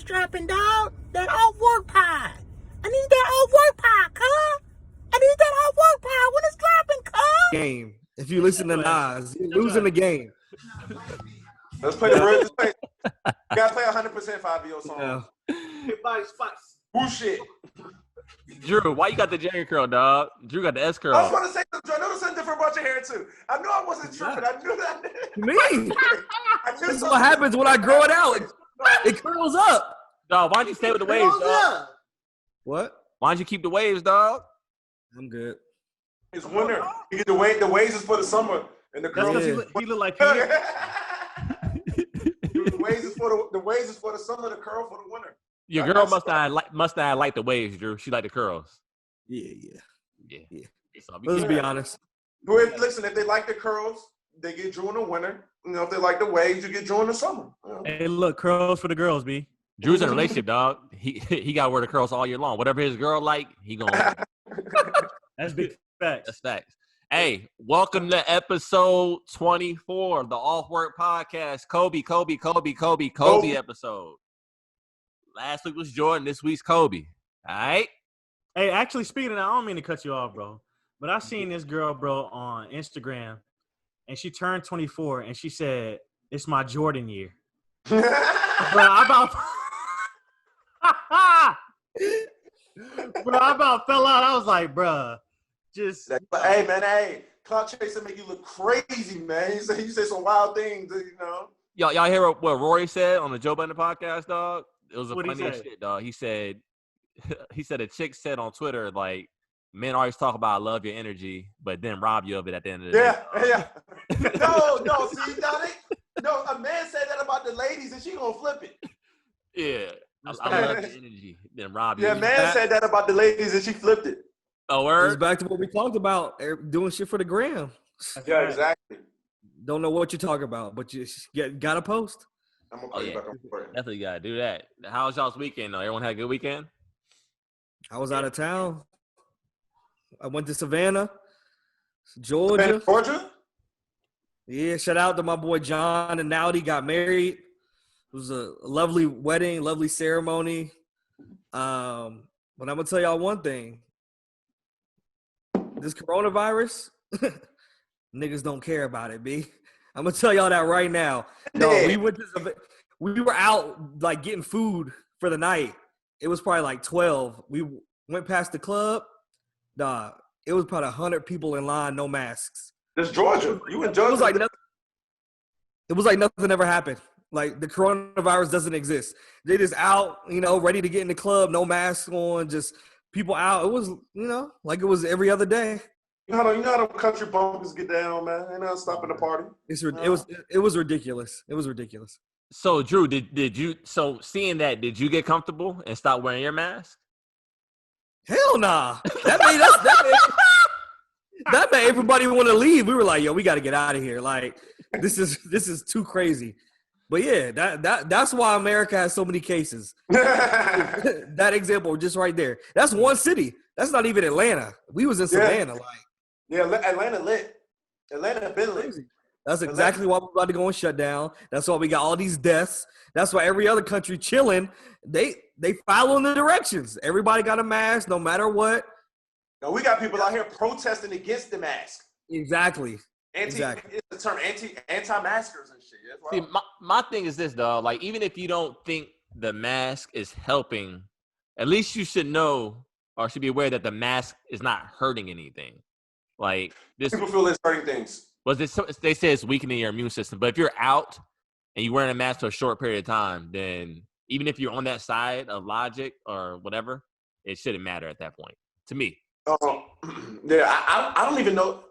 dropping, dog? That off-work pie. I need that off-work pie, cuz. I need that off-work pie when it's dropping, cuz. Game. If you listen to Nas, you're losing the game. Let's play the real. You gotta play 100% Fabio song. Yeah. Hit by Spice. Bullshit. Drew, why you got the Jerry curl, dog? Drew got the S curl. I was going to say something. I noticed something different about your hair too. I knew I wasn't tripping. I knew that. Me. I knew This is something. what happens when I grow it out. It curls up. Dog, why'd you stay with the waves, dog? What? Why'd you keep the waves, dog? I'm good. It's winter. You get the waves is for the summer, and the That's curls. because he look like Pierre. The waves is for the summer. The curl for the winter. Your girl must not like the waves, Drew. She like the curls. Yeah. So Let's be honest. Listen, if they like the curls, they get Drew in the winter. You know, if they like the waves, you get Drew in the summer. Hey, look, curls for the girls, B. Drew's in a relationship, dog. He got to wear the curls all year long. Whatever his girl like, he gonna. That's big facts. That's facts. Hey, welcome to episode 24, the Off Work Podcast. Kobe episode. Last week was Jordan. This week's Kobe. All right. Hey, actually, speaking of that, I don't mean to cut you off, bro. But I seen this girl, bro, on Instagram, and she turned 24, and she said, "It's my Jordan year." Bro, I about fell out. I was like, bro, just. Hey, man, clout chasing make you look crazy, man. You say some wild things, you know. Y'all hear what Rory said on the Joe Budden podcast, dog? It was a What'd he funny say? shit, dog. He said a chick said on Twitter, like, men always talk about I love your energy, but then rob you of it at the end of the day. Yeah. No, see, you got it? No, a man said that about the ladies, and she gonna flip it. Yeah. I love your energy, then rob you. Yeah, man said that about the ladies, and she flipped it. Oh, It's word? back to what we talked about, doing shit for the gram. Yeah, exactly. Don't know what you're talking about, but you gotta post. I'm gonna call you back on the phone. Definitely got to do that. How was y'all's weekend, though? Everyone had a good weekend? I was out of town. I went to Savannah, Georgia. Georgia? Yeah, shout out to my boy John and Nowdy got married. It was a lovely wedding, lovely ceremony. But I'm gonna tell y'all one thing. This coronavirus, niggas don't care about it, B. I'm gonna tell y'all that right now. No, we were out like getting food for the night. It was probably like 12. We went past the club. Dog, it was probably 100 people in line, no masks. This Georgia. You in Georgia? It was like nothing ever happened. Like the coronavirus doesn't exist. They just out, ready to get in the club, no masks on, just people out. It was, like it was every other day. You know how the country bumpers get down, man. They're not stopping the party. It was ridiculous. It was ridiculous. So, Drew, did you seeing that, did you get comfortable and stop wearing your mask? Hell nah. That made everybody want to leave. We were like, yo, we got to get out of here. Like, this is too crazy. But yeah, that's why America has so many cases. That example just right there. That's one city. That's not even Atlanta. We was in Savannah. Atlanta lit. Atlanta been lit. That's exactly why we're about to go and shut down. That's why we got all these deaths. That's why every other country chilling. They following the directions. Everybody got a mask, no matter what. Now we got people out here protesting against the mask. Exactly. It's the term anti-maskers and shit. See, my thing is this, dog. Like, even if you don't think the mask is helping, at least you should know or should be aware that the mask is not hurting anything. Like, this people feel it's hurting things. They say it's weakening your immune system. But if you're out and you're wearing a mask for a short period of time, then even if you're on that side of logic or whatever, it shouldn't matter at that point. To me. Yeah, I don't even know.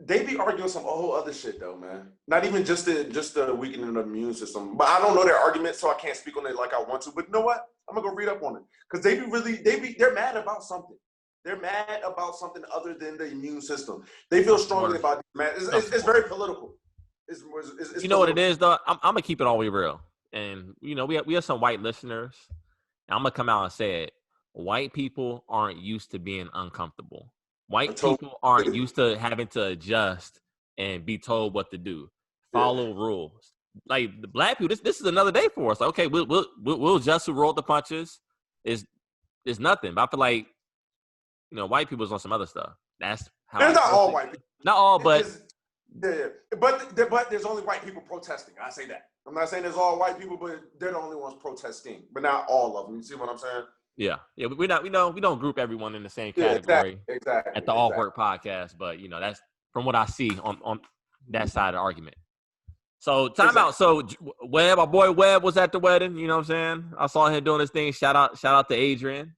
They be arguing some whole other shit though, man. Not even just the weakening of the immune system. But I don't know their arguments, so I can't speak on it like I want to. But you know what? I'm gonna go read up on it because they're mad about something. They're mad about something other than the immune system. They feel strongly about it, man. It's very political. It's you know political. What it is, though? I'm gonna keep it all the way real. And we have some white listeners. And I'm gonna come out and say it. White people aren't used to being uncomfortable. White people aren't used to having to adjust and be told what to do. Follow rules. like the black people, this is another day for us. Like, okay, we'll just roll the punches. It's nothing. But I feel like, you know, white people's on some other stuff. That's how. They're not all white people. Not all, but yeah. But there's only white people protesting. I say that. I'm not saying there's all white people, but they're the only ones protesting. But not all of them. You see what I'm saying? yeah. We don't group everyone in the same category. Exactly. At the All Work podcast, but you know, that's from what I see on that side of the argument. So time out. So Webb, our boy Webb was at the wedding. You know what I'm saying? I saw him doing his thing. Shout out to Adrian.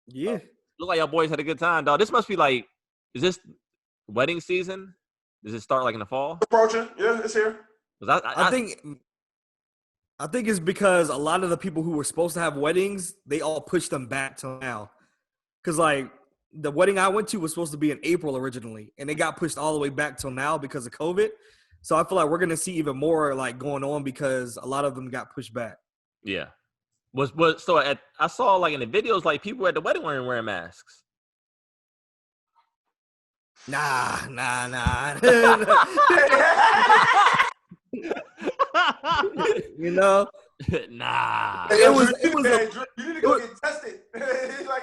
Yeah. Look like y'all boys had a good time, dog. This must be like, is this wedding season? Does it start like in the fall? Approaching. Yeah, it's here. I think it's because a lot of the people who were supposed to have weddings, they all pushed them back till now. Because like the wedding I went to was supposed to be in April originally, and it got pushed all the way back till now because of COVID. So I feel like we're gonna see even more like going on because a lot of them got pushed back. Yeah. I saw like in the videos, like people at the wedding wearing masks. Nah. You know? Nah. You need to go get tested. Like,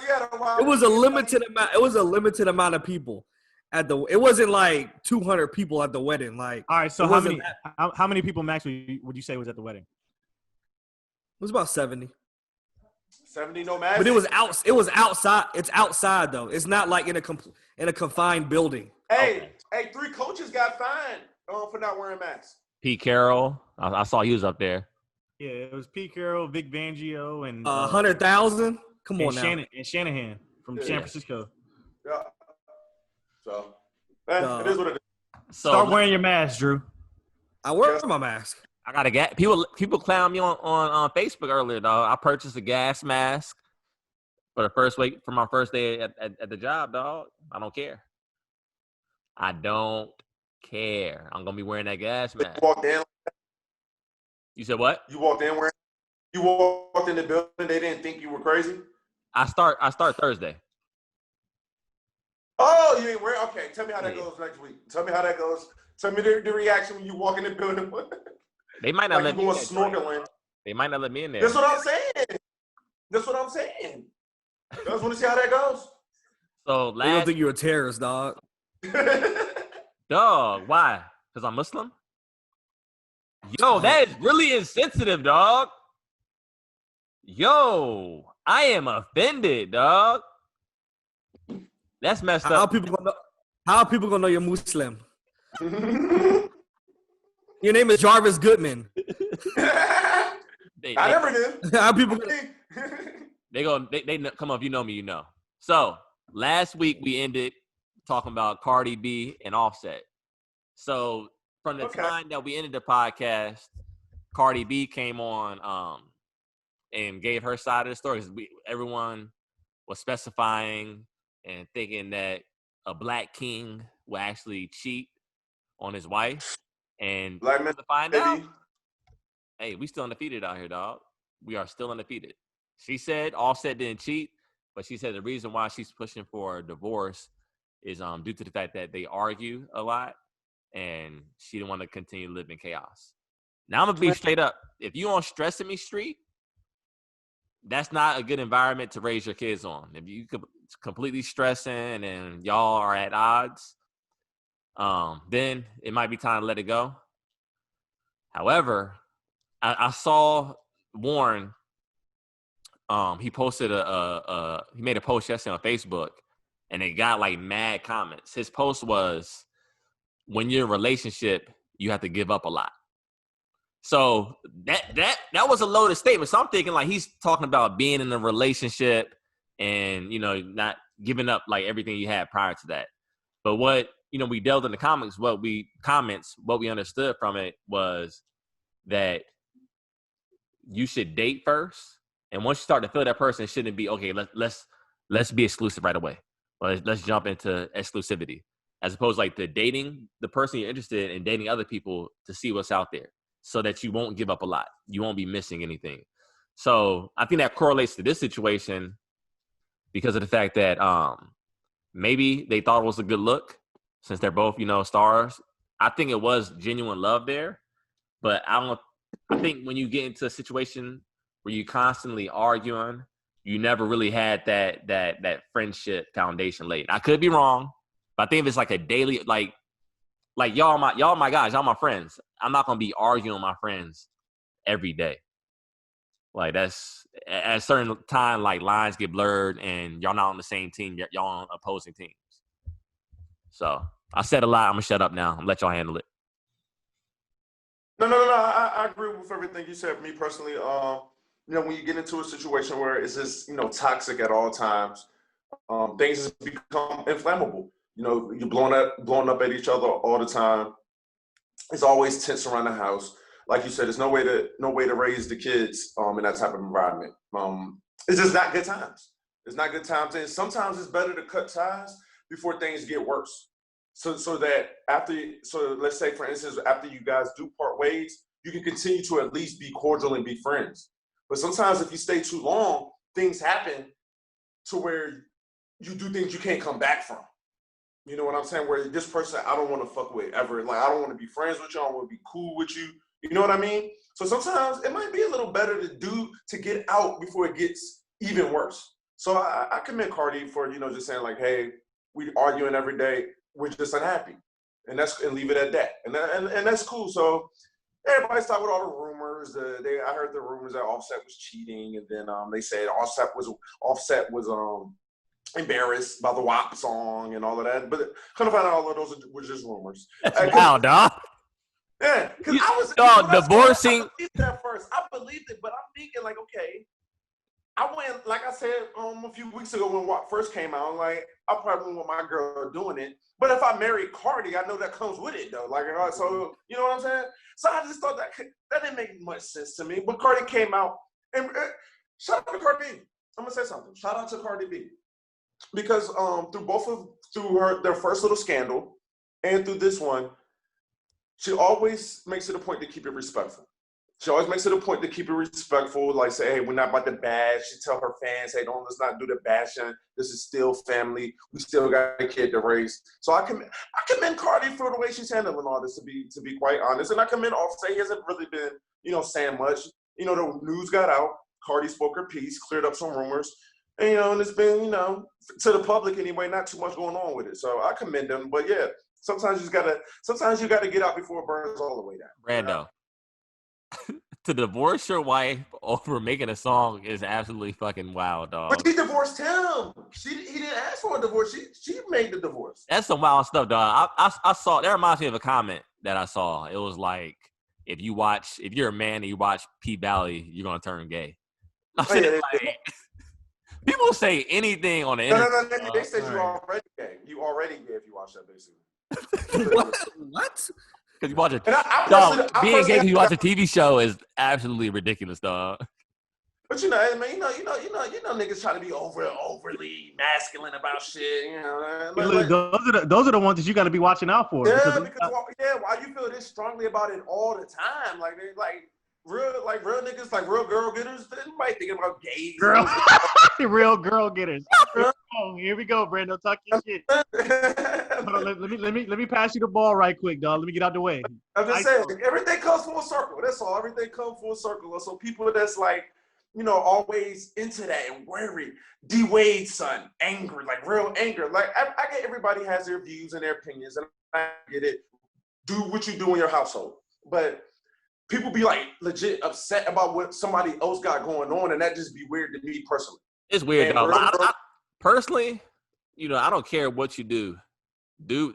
it was a limited amount. It was a limited amount of people at the. It wasn't like 200 people at the wedding. Like, all right. So how many people max would you say was at the wedding? It was about 70. 70 no mask. But it was outside. It's outside though. It's not like in a confined building. Hey, 3 coaches got fined for not wearing masks. Pete Carroll, I saw he was up there. Yeah, it was Pete Carroll, Vic Fangio, and 100,000. Come on now. And Shanahan from San Francisco. Yeah. So it is what it is. Start wearing your mask, Drew. I wear my mask. I got a gas. People clown me on Facebook earlier, dog. I purchased a gas mask for my first day at the job, dog. I don't care. I don't care. I'm gonna be wearing that gas mask. You walked in. You said what? You walked in the building. They didn't think you were crazy. I start Thursday. Oh, you ain't wearing. Okay, tell me how that goes next week. Tell me how that goes. Tell me the reaction when you walk in the building. They might not like let me in. Snorkeling. They might not let me in there. That's what I'm saying. I just want to see how that goes. So They don't think you're a terrorist, dog. Dog, why? Because I'm Muslim? Yo, that is really insensitive, dog. Yo, I am offended, dog. That's messed up. How are people gonna know you're Muslim? Your name is Jarvis Goodman. I never did. How people? They come on. If you know me, you know. So last week we ended talking about Cardi B and Offset. So from the time that we ended the podcast, Cardi B came on and gave her side of the story. Everyone was specifying and thinking that a black king will actually cheat on his wife. And to find out, hey, we still undefeated out here, dog. We are still undefeated. She said Offset didn't cheat, but she said the reason why she's pushing for a divorce is due to the fact that they argue a lot, and she didn't want to continue to live in chaos. Now I'm gonna be straight up. If you on Stressing Me Street, that's not a good environment to raise your kids on. If you completely stressing and y'all are at odds, then it might be time to let it go. However, I saw Warren. He posted he made a post yesterday on Facebook, and it got like mad comments. His post was, "When you're in a relationship, you have to give up a lot." So that was a loaded statement. So I'm thinking like he's talking about being in a relationship and, you know, not giving up like everything you had prior to that. But what, you know, we delved in the comments, what we understood from it was that you should date first. And once you start to feel that person, it shouldn't be, okay, let's be exclusive right away. Or let's jump into exclusivity. As opposed like to dating the person you're interested in and dating other people to see what's out there so that you won't give up a lot. You won't be missing anything. So I think that correlates to this situation because of the fact that maybe they thought it was a good look since they're both, you know, stars. I think it was genuine love there. But I think when you get into a situation where you constantly arguing, you never really had that friendship foundation laid. I could be wrong, but I think if it's like a daily, like y'all my guys, y'all my friends. I'm not gonna be arguing with my friends every day. Like that's at a certain time, like lines get blurred and y'all not on the same team. Y'all on opposing teams. So I said a lot. I'm gonna shut up now. I'm gonna let y'all handle it. No. I agree with everything you said. For me personally, when you get into a situation where it's just, toxic at all times, things just become inflammable. You're blowing up at each other all the time. It's always tense around the house. Like you said, there's no way to raise the kids in that type of environment. It's just not good times. It's not good times, and sometimes it's better to cut ties before things get worse. So that let's say, for instance, after you guys do part ways, you can continue to at least be cordial and be friends. But sometimes if you stay too long, things happen to where you do things you can't come back from. You know what I'm saying? Where this person I don't want to fuck with ever. Like, I don't want to be friends with you. I don't want to be cool with you. You know what I mean? So sometimes it might be a little better to get out before it gets even worse. So I commend Cardi for, just saying like, hey, we arguing every day. We're just unhappy. And leave it at that. And that's cool. So everybody's talking with all the rumors. I heard the rumors that Offset was cheating, and then they said Offset was embarrassed by the WAP song and all of that. But kind of find out all of those were just rumors. Wow, dog. Yeah, because divorcing. I believed that first. I believed it, but I'm thinking like, okay, I went, like I said a few weeks ago when WAP first came out, like, I probably want my girl doing it. But if I marry Cardi, I know that comes with it, though. Like, so, you know what I'm saying? So I just thought that didn't make much sense to me. But Cardi came out, and shout out to Cardi B. I'm going to say something. Shout out to Cardi B. Because through their first little scandal and through this one, she always makes it a point to keep it respectful. She always makes it a point to keep it respectful, like say, hey, we're not about to bash. She tell her fans, hey, let's not do the bashing. This is still family. We still got a kid to raise. So I commend Cardi for the way she's handling all this, to be quite honest. And I commend Offset. He hasn't really been, saying much. The news got out. Cardi spoke her piece, cleared up some rumors. And, and it's been, to the public anyway, not too much going on with it. So I commend them. But yeah, sometimes you gotta get out before it burns all the way down. Brando. To divorce your wife over making a song is absolutely fucking wild, dog. But she divorced him. He didn't ask for a divorce. She made the divorce. That's some wild stuff, dog. I saw, that reminds me of a comment that I saw. It was like, if you're a man and you watch P Valley, you're gonna turn gay. People say anything on the internet. No. They said you're already gay. You already gay if you watch that, basically. What? Because you watch it. Being gay because you watch a TV show is absolutely ridiculous, dog. But man, niggas try to be overly masculine about shit. Those are the ones that you got to be watching out for. Yeah, why you feel this strongly about it all the time? Like real niggas, like real girl getters, they might thinking about gays. Real girl getters. Oh, here we go, Brando. Talk your shit. Hold on, let me pass you the ball right quick, dog. Let me get out the way. I'm just saying, everything comes full circle. That's all. Everything comes full circle. So people that's like, always into that and worried. D Wade, son, angry, like real anger. Like I get everybody has their views and their opinions, and I get it. Do what you do in your household, but people be like legit upset about what somebody else got going on, and that just be weird to me personally. It's weird, though. I personally, I don't care what you do. Do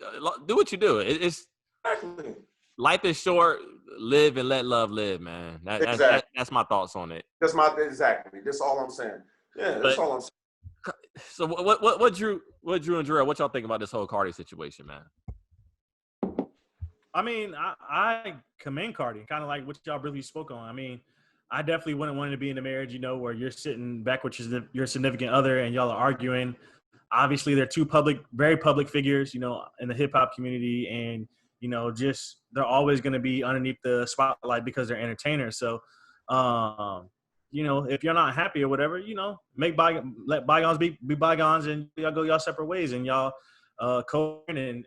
what you do. It's exactly. Life is short. Live and let love live, man. That's my thoughts on it. Exactly. That's all I'm saying. Yeah, that's all I'm saying. So what Drew and Jorel, what y'all think about this whole Cardi situation, man? I mean, I commend Cardi, kind of like what y'all really spoke on. I mean, I definitely wouldn't want to be in a marriage, where you're sitting back with your significant other and y'all are arguing. Obviously, they're two very public figures, in the hip hop community, and just they're always going to be underneath the spotlight because they're entertainers. So, if you're not happy or whatever, let bygones be bygones, and y'all go y'all separate ways, and y'all co and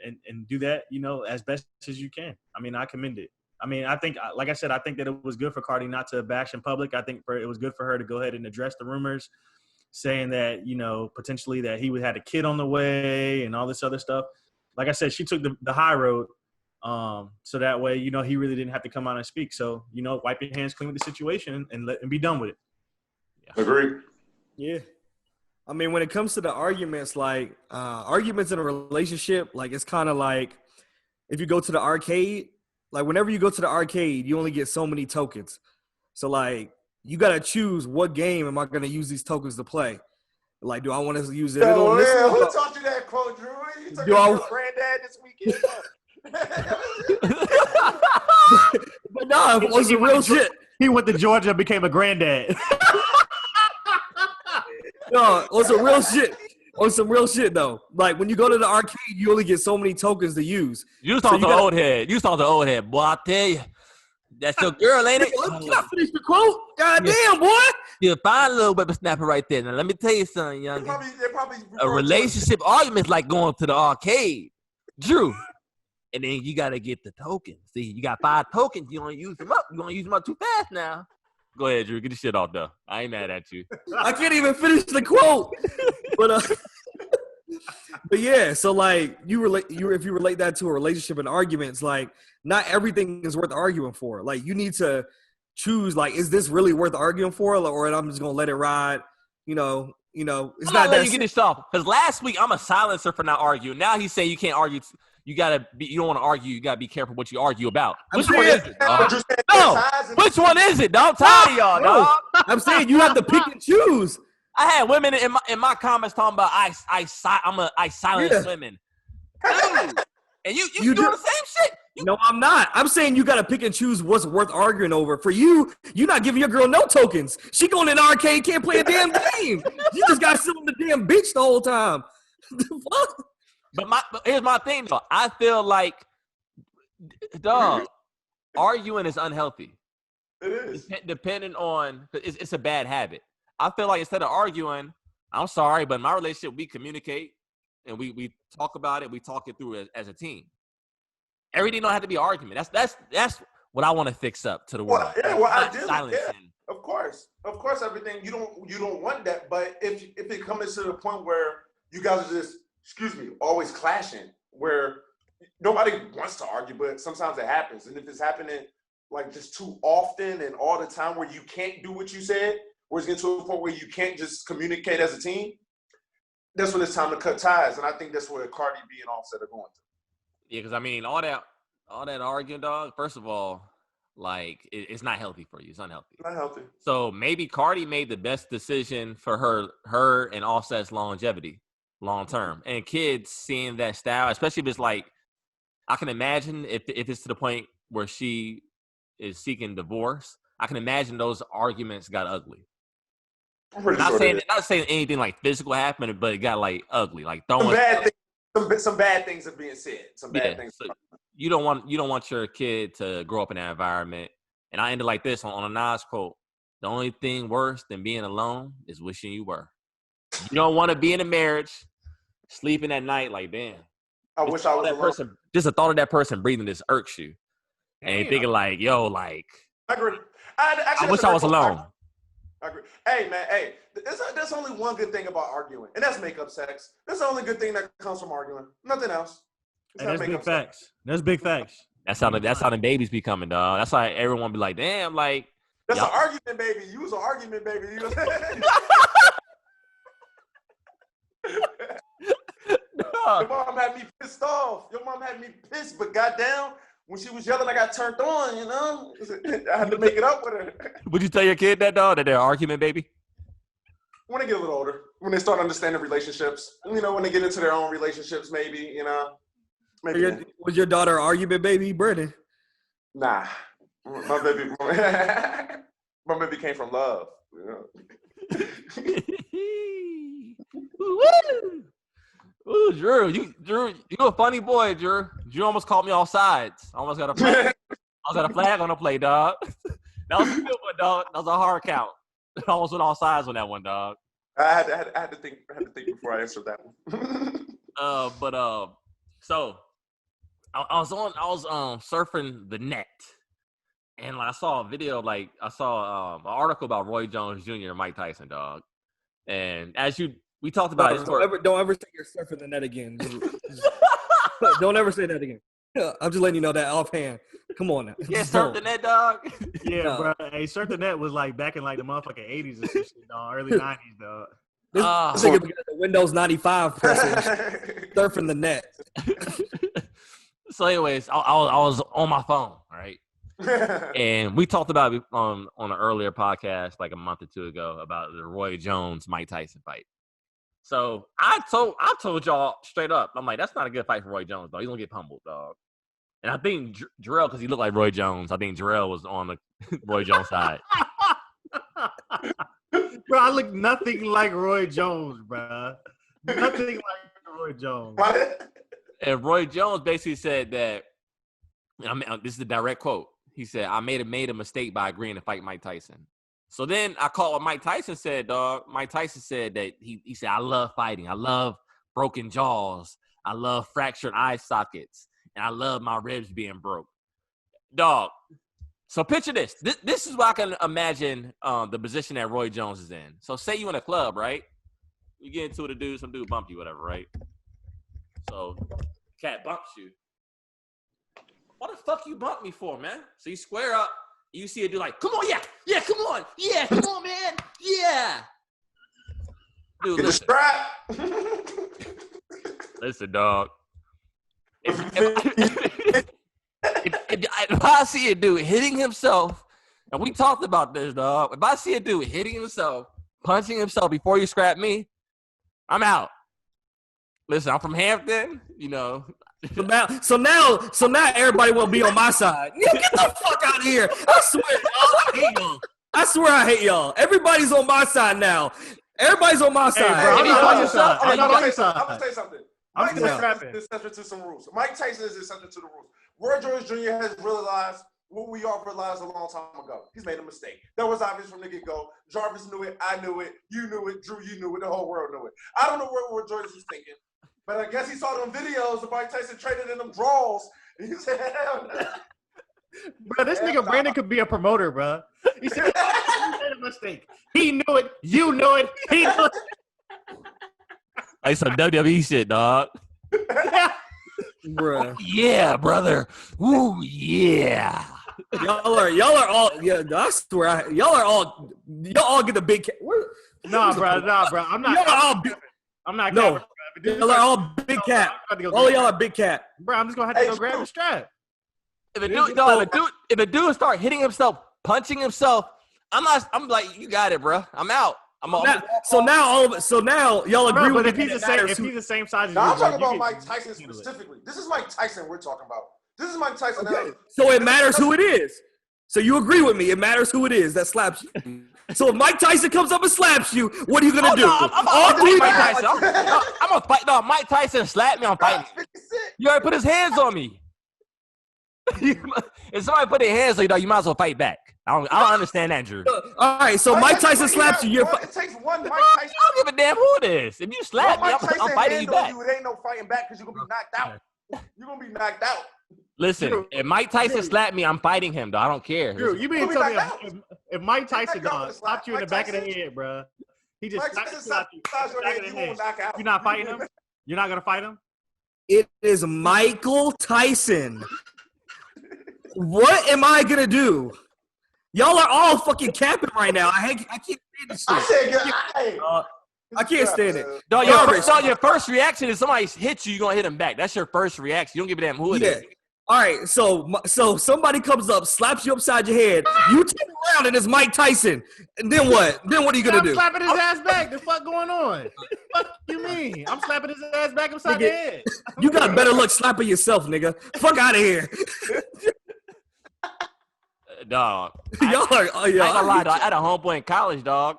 do that, as best as you can. I mean, I commend it. I mean, I think, like I said, I think that it was good for Cardi not to bash in public. I think it was good for her to go ahead and address the rumors, saying that, you know, potentially that he had a kid on the way and all this other stuff. Like I said, she took the high road. So that way, you know, he really didn't have to come out and speak. So, you know, wipe your hands clean with the situation and be done with it. Yeah. Agreed. Yeah. I mean, when it comes to the arguments, like arguments in a relationship, like it's kind of like if you go to the arcade, like whenever you go to the arcade, you only get so many tokens. So like you got to choose what game am I going to use these tokens to play? Like, do I want to use it on this man, one? who taught you that quote, Drew? You took Yo, your granddad this weekend? But nah, it was some real shit. He went to Georgia and became a granddad. No, on some real shit. On some real shit though. Like when you go to the arcade, you only get so many tokens to use. You was talking to old head. You was talking to old head. Boy, I tell you, that's your girl, ain't it? Can I finish the quote? God damn, boy. You're a fine little whippersnapper right there. Now let me tell you something, young. A relationship argument's like going to the arcade, Drew. And then you gotta get the tokens. See, you got 5 tokens. You want to use them up. You want to use them up too fast now. Go ahead, Drew. Get the shit off, though. I ain't mad at you. I can't even finish the quote. But yeah, so like if you relate that to a relationship and arguments, like not everything is worth arguing for. Like you need to choose, like, is this really worth arguing for, or I'm just gonna let it ride? You know, it's not that. You get this off because last week I'm a silencer for not arguing. Now he's saying you can't argue. You gotta be. You don't want to argue. You gotta be careful what you argue about. Which one is it? No, which one is it? Dog, I'm tired of y'all, dog. I'm saying you have to pick and choose. I had women in my comments talking about I silence women. Dude. And you doing the same shit. No, I'm not. I'm saying you got to pick and choose what's worth arguing over. For you, you're not giving your girl no tokens. She going in the arcade, can't play a damn game. You just got to sit on the damn bench the whole time. What? But here's my thing, though. I feel like, dog, arguing is unhealthy. It is. Depending on – it's a bad habit. I feel like instead of arguing, I'm sorry, but in my relationship, we communicate and we talk about it. We talk it through as a team. Everything don't have to be an argument. That's what I want to fix up to the world. Ideally, of course, everything you don't want that. But if it comes to the point where you guys are just, always clashing, where nobody wants to argue, but sometimes it happens, and if it's happening like just too often and all the time, where you can't do what you said, where it's getting to a point where you can't just communicate as a team, that's when it's time to cut ties. And I think that's where Cardi B and Offset are going to. Yeah, because I mean, all that arguing, dog. First of all, like it's not healthy for you. It's unhealthy. Not healthy. So maybe Cardi made the best decision for her and Offset's longevity, long term, and kids seeing that style, especially if it's like, I can imagine if it's to the point where she is seeking divorce, I can imagine those arguments got ugly. Not saying anything like physical happened, but it got like ugly, like throwing some bad things are being said. Some bad things. So you don't want your kid to grow up in that environment. And I ended like this on a Nas quote: "The only thing worse than being alone is wishing you were." You don't want to be in a marriage, sleeping at night like, damn. I wish I was that alone. person. Just the thought of that person breathing this irks you, and thinking like, yo, like. I agree. I wish I was alone. I agree. Hey, man, there's only one good thing about arguing, and that's makeup sex. That's the only good thing that comes from arguing. Nothing else. Hey, that's big facts. That's big facts. That's how the babies be coming, dog. That's why everyone be like, damn, like. That's an argument, baby. You was an argument, baby. Your mom had me pissed off. Your mom had me pissed, but goddamn, when she was yelling, I got turned on, you know? I had to make it up with her. Would you tell your kid that, dog, that they're argument, baby? When they get a little older, when they start understanding relationships, you know, when they get into their own relationships, maybe, you know. Maybe. Was your daughter an argument baby, Brandon? Nah. My baby came from love, you know? Ooh, Drew, you a funny boy, Drew. Drew almost caught me off sides. I almost got a flag on the play, dog. That was a good one, dog. That was a hard count. I almost went off sides on that one, dog. I had to think before I answered that one. So I was surfing the net, And like, I saw a video, like I saw an article about Roy Jones Jr. and Mike Tyson, dog. And we talked about it. Don't ever say you're surfing the net again. Don't ever say that again. I'm just letting you know that offhand. Come on now. Yeah, surf the net, dog. Yeah, bro. Hey, surf the net was like back in like the motherfucking 80s or some shit, dog. Early 90s, dog. This nigga got the Windows 95 pressing, surfing the net. So, anyways, I was on my phone, right? And we talked about it on an earlier podcast like a month or two ago about the Roy Jones Mike Tyson fight. So I told y'all straight up, I'm like, that's not a good fight for Roy Jones, dog. He's gonna get pummeled, dog. And I think Jorel, because he looked like Roy Jones, I think Jorel was on the Roy Jones side. Bro, I look nothing like Roy Jones, bro. Nothing like Roy Jones. And Roy Jones basically said that, this is the direct quote. He said, I made a mistake by agreeing to fight Mike Tyson. So then I caught what Mike Tyson said, dog. Mike Tyson said that he said, I love fighting. I love broken jaws. I love fractured eye sockets. And I love my ribs being broke. Dog. So picture this. This is what I can imagine the position that Roy Jones is in. So say you in a club, right? You get into it, some dude bump you, whatever, right? So cat bumps you. What the fuck you bump me for, man? So you square up. You see a dude like, come on, yeah, come on, man, yeah. Dude, Get the strap. Listen, dog. If I see a dude hitting himself, and we talked about this, dog. If I see a dude hitting himself, punching himself before you scrap me, I'm out. Listen, I'm from Hampton, you know. So now everybody will be on my side. Yeah, get the fuck out of here. I swear, I hate y'all. I swear I hate y'all. Everybody's on my side now. Everybody's on my side. Bro, I'm not on your side. I'm not on your side. I'm going to say something. Mike Tyson is subject to some rules. Mike Tyson is subject to the rules. Roy Jones Jr. has realized what we all realized a long time ago. He's made a mistake. That was obvious from the get-go. Jarvis knew it. I knew it. You knew it. Drew, you knew it. The whole world knew it. I don't know what Roy Jones was thinking. But I guess he saw them videos of Mike Tyson trading in them draws. And he said, hell no. Bro, this nigga Brandon could be a promoter, bro. He said, he made a mistake. He knew it. You knew it. He knew it. Like some WWE shit, dog. Bruh. Yeah, brother. Ooh, yeah. Y'all are all, yeah, I swear, y'all all get the big cat. Nah, bro. I'm not. No. Y'all are all big cat. All of y'all are big cat. Bro, I'm just gonna have to go grab the strap. If a dude start hitting himself, punching himself, I'm like, you got it, bro. I'm out. So now y'all agree bro, with but if he's the same size as you, I'm talking about Mike Tyson specifically. This is Mike Tyson we're talking about. This is Mike Tyson. Okay. So it matters who it is. So you agree with me? It matters who it is that slaps you. So if Mike Tyson comes up and slaps you, what are you gonna do? No, I'm Mike Tyson. I'm gonna fight. No, Mike Tyson slapped me. I'm fighting. You already put his hands on me. If somebody put their hands on you, dog, you might as well fight back. I don't understand that, Drew. All right, so Mike Tyson slaps you. It takes one Mike Tyson. I don't give a damn who it is. If you slap me, I'm fighting you back. It ain't no fighting back because you're gonna be knocked out. You're gonna be knocked out. Listen, if Mike Tyson slapped me, I'm fighting him, though. I don't care. Drew, you mean to tell me if Mike Tyson slapped you in the back of the head, bro? He just slapped you in the back of the head. You're not fighting him? You're not gonna fight him? It is Michael Tyson. What am I gonna do? Y'all are all fucking capping right now. I can't stand this shit. I can't stand it. Dog, your first reaction is somebody hits you, you're gonna hit him back. That's your first reaction. You don't give a damn who it is. All right, so somebody comes up, slaps you upside your head. You turn around and it's Mike Tyson. And then what? Then what are you gonna do? I'm slapping his ass back. The fuck going on? What you mean? I'm slapping his ass back upside the head. You got better luck slapping yourself, nigga. Fuck out of here. Dog. Y'all are. I ain't gonna lie, dog. I had a homeboy in college, dog.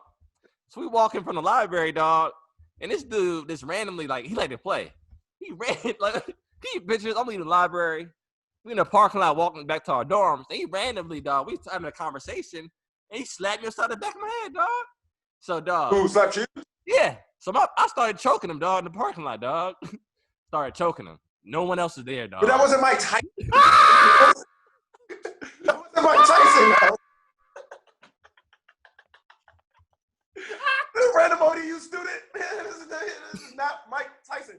So we walking from the library, dog, and this dude, randomly, like, he like to play. He ran, like, he bitches. I'm leaving the library. We in the parking lot walking back to our dorms. And he randomly, dog, we having a conversation, and he slapped me upside the back of my head, dog. So, dog. Who slapped you? Yeah. So I started choking him, dog, in the parking lot, dog. Started choking him. No one else is there, dog. But that wasn't Mike Tyson. That wasn't Mike Tyson. This random ODU student, man, this is not Mike Tyson.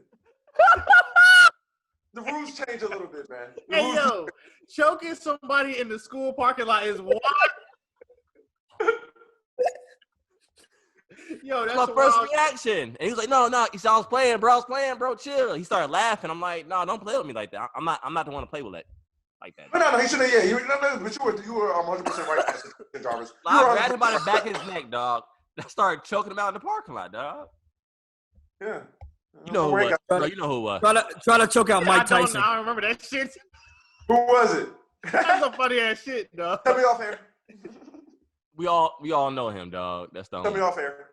The rules change a little bit, man. Hey, yo, choking somebody in the school parking lot is wild. Yo, that's my first reaction. And he was like, no. He said, I was playing, bro, chill. He started laughing. I'm like, no, don't play with me like that. I'm not the one to play with it like that. No, he shouldn't. Yeah, but you were 100% right, Jarvis. I grabbed him by the back of his neck, dog. I started choking him out in the parking lot, dog. Yeah. You know who was. Bro, you know who was. Try to choke out Mike Tyson. I remember that shit. Who was it? That's some funny ass shit, dog. Tell me off air. We all know him, dog. That's the Tell me off air.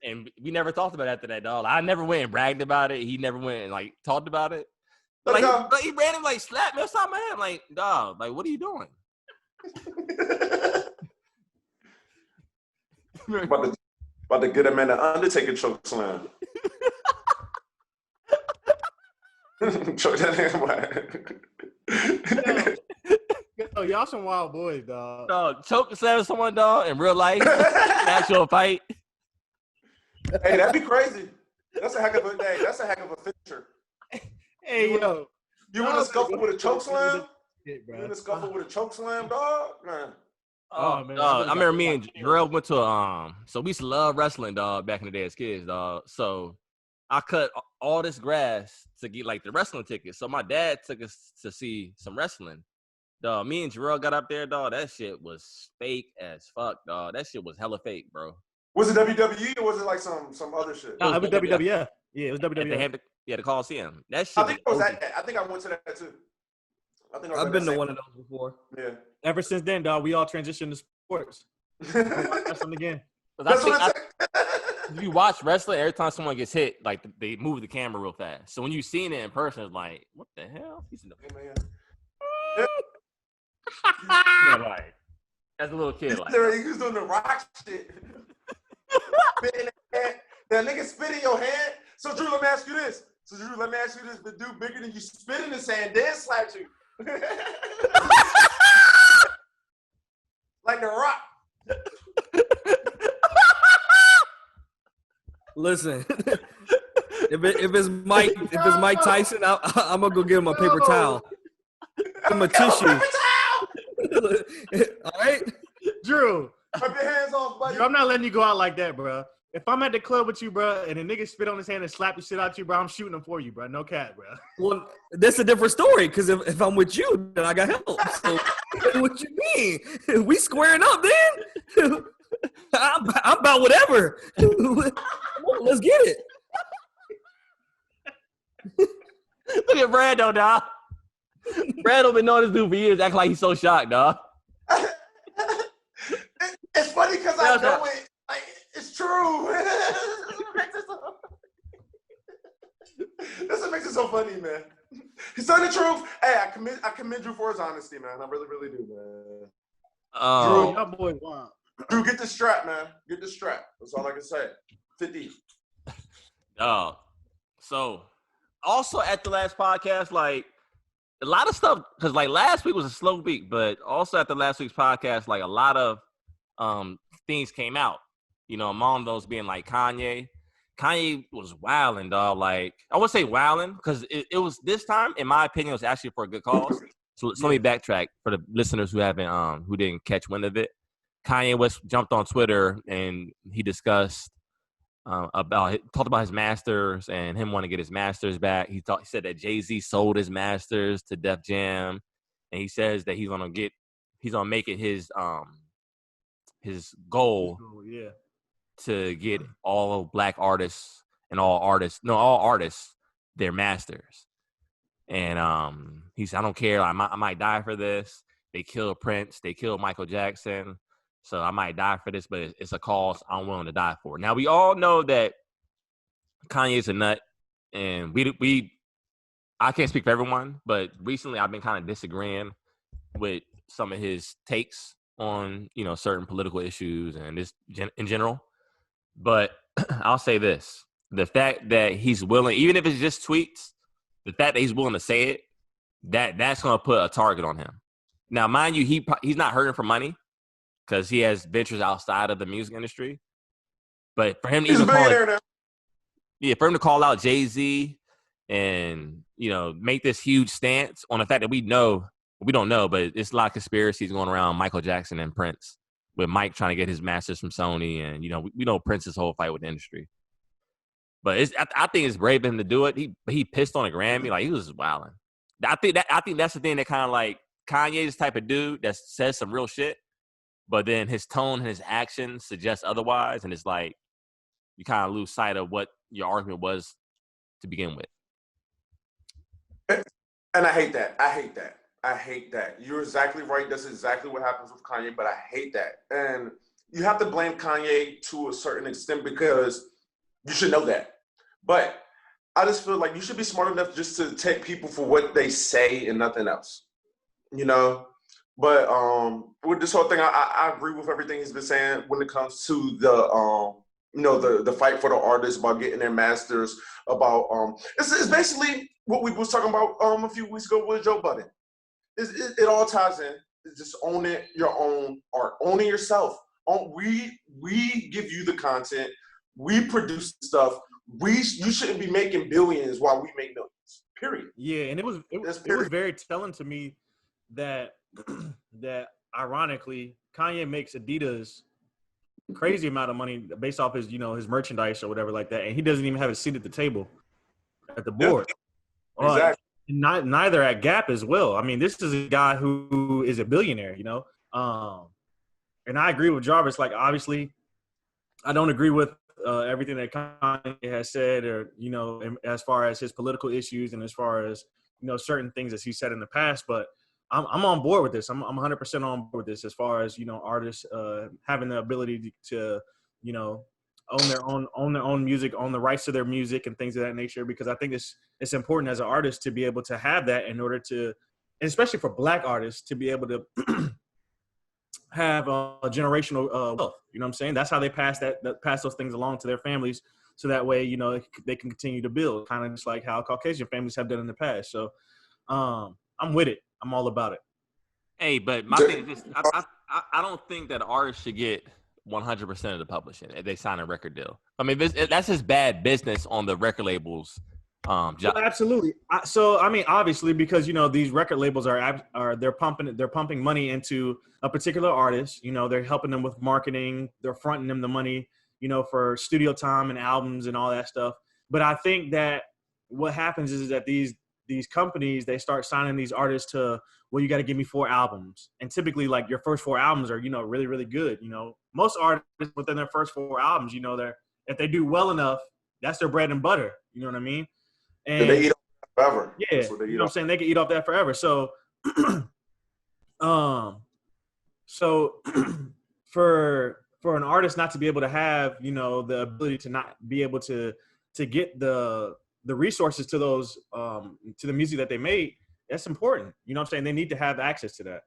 And we never talked about it after that, dog. I never went and bragged about it. He never went and like talked about it. But he ran him like slapped me upside my head. Like, dog, like what are you doing? About to get him in the Undertaker choke slam. Choke that nigga. Yo, y'all some wild boys, dog. Dog, choke slam someone, dog, in real life, actual fight. Hey, that'd be crazy. That's a heck of a day. That's a heck of a finisher. Hey, yo. You in a scuffle with a choke slam? You in a scuffle with a choke slam, dog? Man. Oh man! I remember me and Jorel went to so we used to love wrestling, dog, back in the day as kids, dog. So I cut all this grass to get like the wrestling tickets. So my dad took us to see some wrestling. Dog, me and Jorel got up there, dog. That shit was fake as fuck, dog. That shit was hella fake, bro. Was it WWE or was it like some other shit? No, it was WWF. Yeah, it was WWF. The Coliseum. That shit. I think I went to that too. I've been to one of those before. Yeah. Ever since then, dog, we all transitioned to sports. Wrestling again. If you watch wrestling, every time someone gets hit, like they move the camera real fast. So when you seen it in person, it's like, what the hell? He's in the like, as a little kid, like he was doing the rock shit. That nigga spit in your hand. So Drew, let me ask you this. The dude bigger than you spit in his hand, then slapped you. Like the Rock. Listen, if it's Mike Tyson, I'm gonna go give him a paper towel. Give him a tissue. All right, Drew. Wipe your hands off, buddy. Drew, I'm not letting you go out like that, bro. If I'm at the club with you, bro, and a nigga spit on his hand and slap the shit out you, bro, I'm shooting him for you, bro. No cat, bro. well, that's a different story. Because if I'm with you, then I got help. So what you mean? We squaring up, then? I'm about whatever. Come on, let's get it. Look at Brando, dog. Brando been knowing this dude for years, acting like he's so shocked, dog. It's funny because I know it. Like, it's true. That's what makes it so funny, man. He's telling the truth. Hey, I commend Drew for his honesty, man. I really, really do, man. Oh, y'all boys wild. Drew, get the strap, man. Get the strap. That's all I can say. 50. dog. So, also at the last podcast, like a lot of stuff, because like last week was a slow week, but also at the last week's podcast, like a lot of things came out. You know, among those being like Kanye. Kanye was wilding, dog. Like, I would say wilding because it was this time, in my opinion, it was actually for a good cause. So let me backtrack for the listeners who didn't catch wind of it. Kanye West jumped on Twitter and he discussed talked about his masters and him wanting to get his masters back. He said that Jay-Z sold his masters to Def Jam, and he says that he's gonna make it his goal to get all black artists and all artists their masters. And he said, I don't care. I might die for this. They killed Prince. They killed Michael Jackson. So I might die for this, but it's a cause I'm willing to die for. Now, we all know that Kanye's a nut. And I can't speak for everyone, but recently I've been kind of disagreeing with some of his takes on, you know, certain political issues and this in general. But I'll say this. The fact that he's willing, even if it's just tweets, the fact that he's willing to say it, that's going to put a target on him. Now, mind you, he's not hurting for money because he has ventures outside of the music industry. But for him to He's a even billionaire now. Yeah, for him to call out Jay-Z and, make this huge stance on the fact that we don't know, but it's a lot of conspiracies going around Michael Jackson and Prince, with Mike trying to get his masters from Sony. And, we know Prince's whole fight with the industry. But I think it's brave of him to do it. He pissed on a Grammy. Like, he was wilding. I think that's the thing that kind of like Kanye's type of dude that says some real shit, but then his tone and his actions suggest otherwise. And it's like, you kind of lose sight of what your argument was to begin with. And I hate that. I hate that. You're exactly right. That's exactly what happens with Kanye, but I hate that. And you have to blame Kanye to a certain extent because you should know that. But I just feel like you should be smart enough just to take people for what they say and nothing else. But with this whole thing, I agree with everything he's been saying when it comes to the fight for the artists, about getting their masters, about it's basically what we was talking about a few weeks ago with Joe Budden. It all ties in. It's just owning your own art, owning yourself. We give you the content, we produce the stuff. You shouldn't be making billions while we make millions. Period. Yeah, and it was very telling to me that that ironically Kanye makes Adidas crazy amount of money based off his his merchandise or whatever like that, and he doesn't even have a seat at the table at the board. Yeah, exactly. Neither at Gap as well. I mean, this is a guy who is a billionaire, and I agree with Jarvis. Like, obviously, I don't agree with everything that Kanye has said, or as far as his political issues and as far as certain things that he said in the past. But I'm on board with this. I'm 100% on board with this as far as artists having the ability to own their own music, own the rights to their music and things of that nature. Because I think it's important as an artist to be able to have that in order to, and especially for Black artists, to be able to have a generational wealth. You know what I'm saying? That's how they pass those things along to their families, so that way they can continue to build, kind of just like how Caucasian families have done in the past. So I'm with it. I'm all about it. Hey, but my thing is this: I don't think that artists should get 100% of the publishing if they sign a record deal. I mean, that's just bad business on the record labels. Well, absolutely. So I mean, obviously, because these record labels they're pumping money into a particular artist. They're helping them with marketing. They're fronting them the money, for studio time and albums and all that stuff. But I think that what happens is that these companies, they start signing these artists to, well, you got to give me 4 albums. And typically, like, your first 4 albums are, really, really good. Most artists within their first 4 albums, if they do well enough, that's their bread and butter. You know what I mean? And they eat off that forever. Yeah, you know what I'm saying? They can eat off that forever. So, for an artist not to be able to have, the ability to not be able to get the resources to those to the music that they made, that's important. You know what I'm saying? They need to have access to that.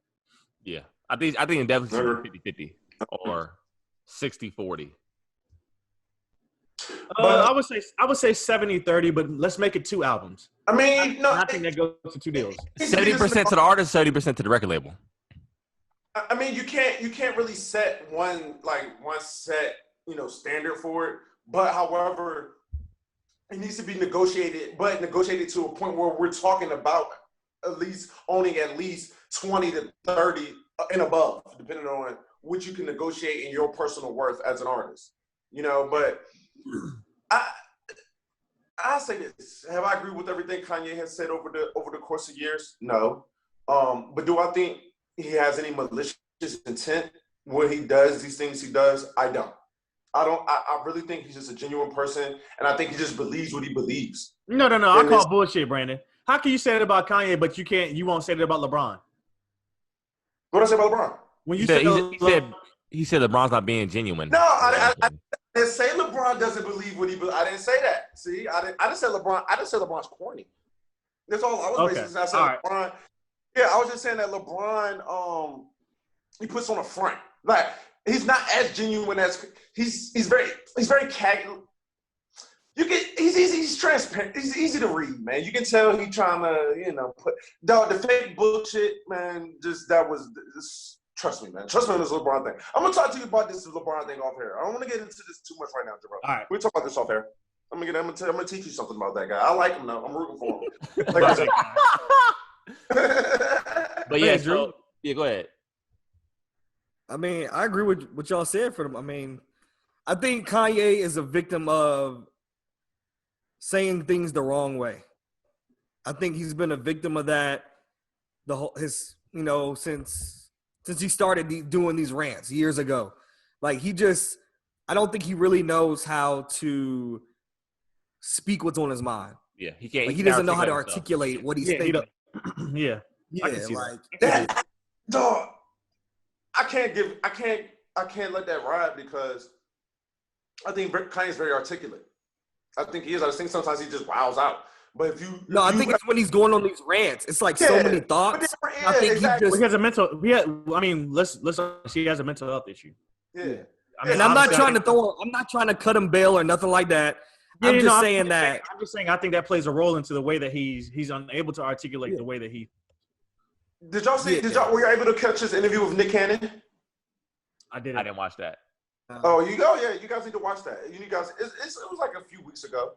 Yeah. I think it definitely should be 50-50 or 60-40. I would say 70-30, but let's make it 2 albums. I mean, no, I think that goes to 2 deals. 70% to the artist, 30% to the record label. I mean, you can't really set one set, standard for it. But however, it needs to be negotiated to a point where we're talking about at least owning at least 20 to 30 and above, depending on what you can negotiate in your personal worth as an artist. But I'll say this: have I agreed with everything Kanye has said over the course of years? No. But do I think he has any malicious intent when he does these things he does? I don't. I really think he's just a genuine person, and I think he just believes what he believes. No. I call bullshit, Brandon. How can you say that about Kanye, but you won't say that about LeBron? What did I say about LeBron? When you he said LeBron's not being genuine. No, I didn't say LeBron doesn't believe what he believes. I didn't say that. See, I didn't say LeBron. I didn't say LeBron's corny. That's all I was basically saying. I said LeBron. Right. Yeah, I was just saying that LeBron, he puts on a front. Like, he's not as genuine as he's very casual. He's transparent. He's easy to read, man. You can tell he's trying to, put dog the fake bullshit, man. Trust me, man. Trust me on this LeBron thing. I'm gonna talk to you about this LeBron thing off here. I don't want to get into this too much right now, Jarvis. All right. We'll talk about this off here. I'm gonna teach you something about that guy. I like him though. I'm rooting for him. But yeah, Drew. Yeah, go ahead. I mean, I agree with what y'all said for them. I mean, I think Kanye is a victim of saying things the wrong way. I think he's been a victim of that since he started doing these rants years ago. Like I don't think he really knows how to speak what's on his mind. Yeah, he can't. Like, he doesn't know how to articulate what he's thinking. Yeah, yeah, I can see like that. Dog, I can't let that ride because I think Kanye's very articulate. I think he is. I think sometimes he just wows out. But I think it's when he's going on these rants. It's like so many thoughts. I think exactly. he has a mental. She has a mental health issue. Yeah. I'm not trying to cut him bail or nothing like that. I'm just saying I think that plays a role into the way that he's unable to articulate the way that he. Did y'all see? Were you able to catch his interview with Nick Cannon? I didn't. I didn't watch that. You go. Yeah, you guys need to watch that. You guys, it was like a few weeks ago.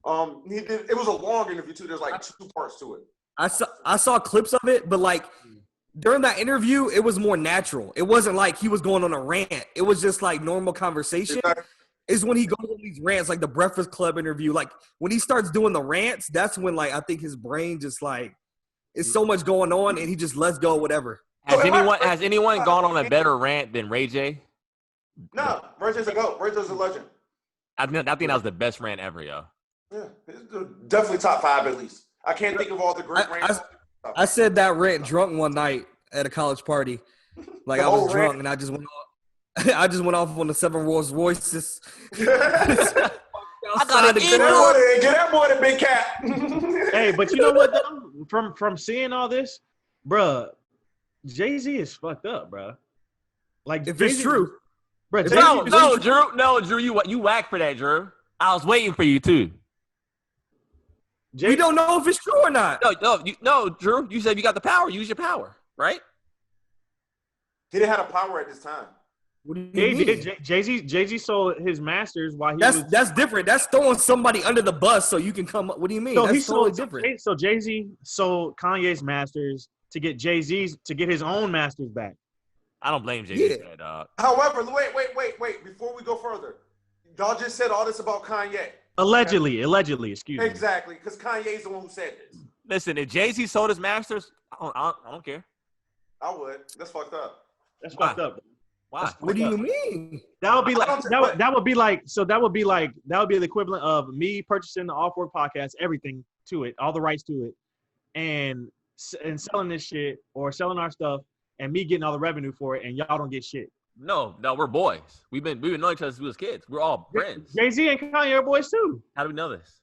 It was a long interview too. There's like 2 parts to it. I saw clips of it, but like during that interview, it was more natural. It wasn't like he was going on a rant. It was just like normal conversation. Exactly. Is when he goes on these rants, like the Breakfast Club interview. Like when he starts doing the rants, that's when like I think his brain just like it's so much going on, and he just lets go whatever. Has anyone gone on a better rant than Ray J? No, Ray J's a GOAT. Ray J's a legend. I think that was the best rant ever, yo. Yeah, definitely top 5 at least. I can't think of all the great rants. I said that rant drunk one night at a college party. Like I was drunk and I just went off on the 7 Rolls Royces. I gotta get that boy the big cat. Hey, but you know what? Though? From seeing all this, bruh, Jay-Z is fucked up, bruh. Like if it's true, bruh. No, Drew, you whack for that, Drew. I was waiting for you too. We don't know if it's true or not. No, Drew. You said you got the power. Use your power, right? He didn't have the power at this time. What do you mean? Jay-Z sold his masters while that's different. That's throwing somebody under the bus so you can come up. What do you mean? That's totally different. So Jay-Z sold Kanye's masters to get his own masters back. I don't blame Jay-Z for that, dog. However, wait. Before we go further, y'all just said all this about Kanye. Allegedly, excuse me. Exactly, because Kanye's the one who said this. Listen, if Jay-Z sold his masters, I don't care. I would. That's fucked up. That's fucked up. Why? What do you mean? That would be like that would be the equivalent of me purchasing the Off Work podcast, everything to it, all the rights to it, and selling this shit or selling our stuff, and me getting all the revenue for it, and y'all don't get shit. No, we're boys. We've been knowing each other since we was kids. We're all friends. Jay-Z and Kanye are boys too. How do we know this?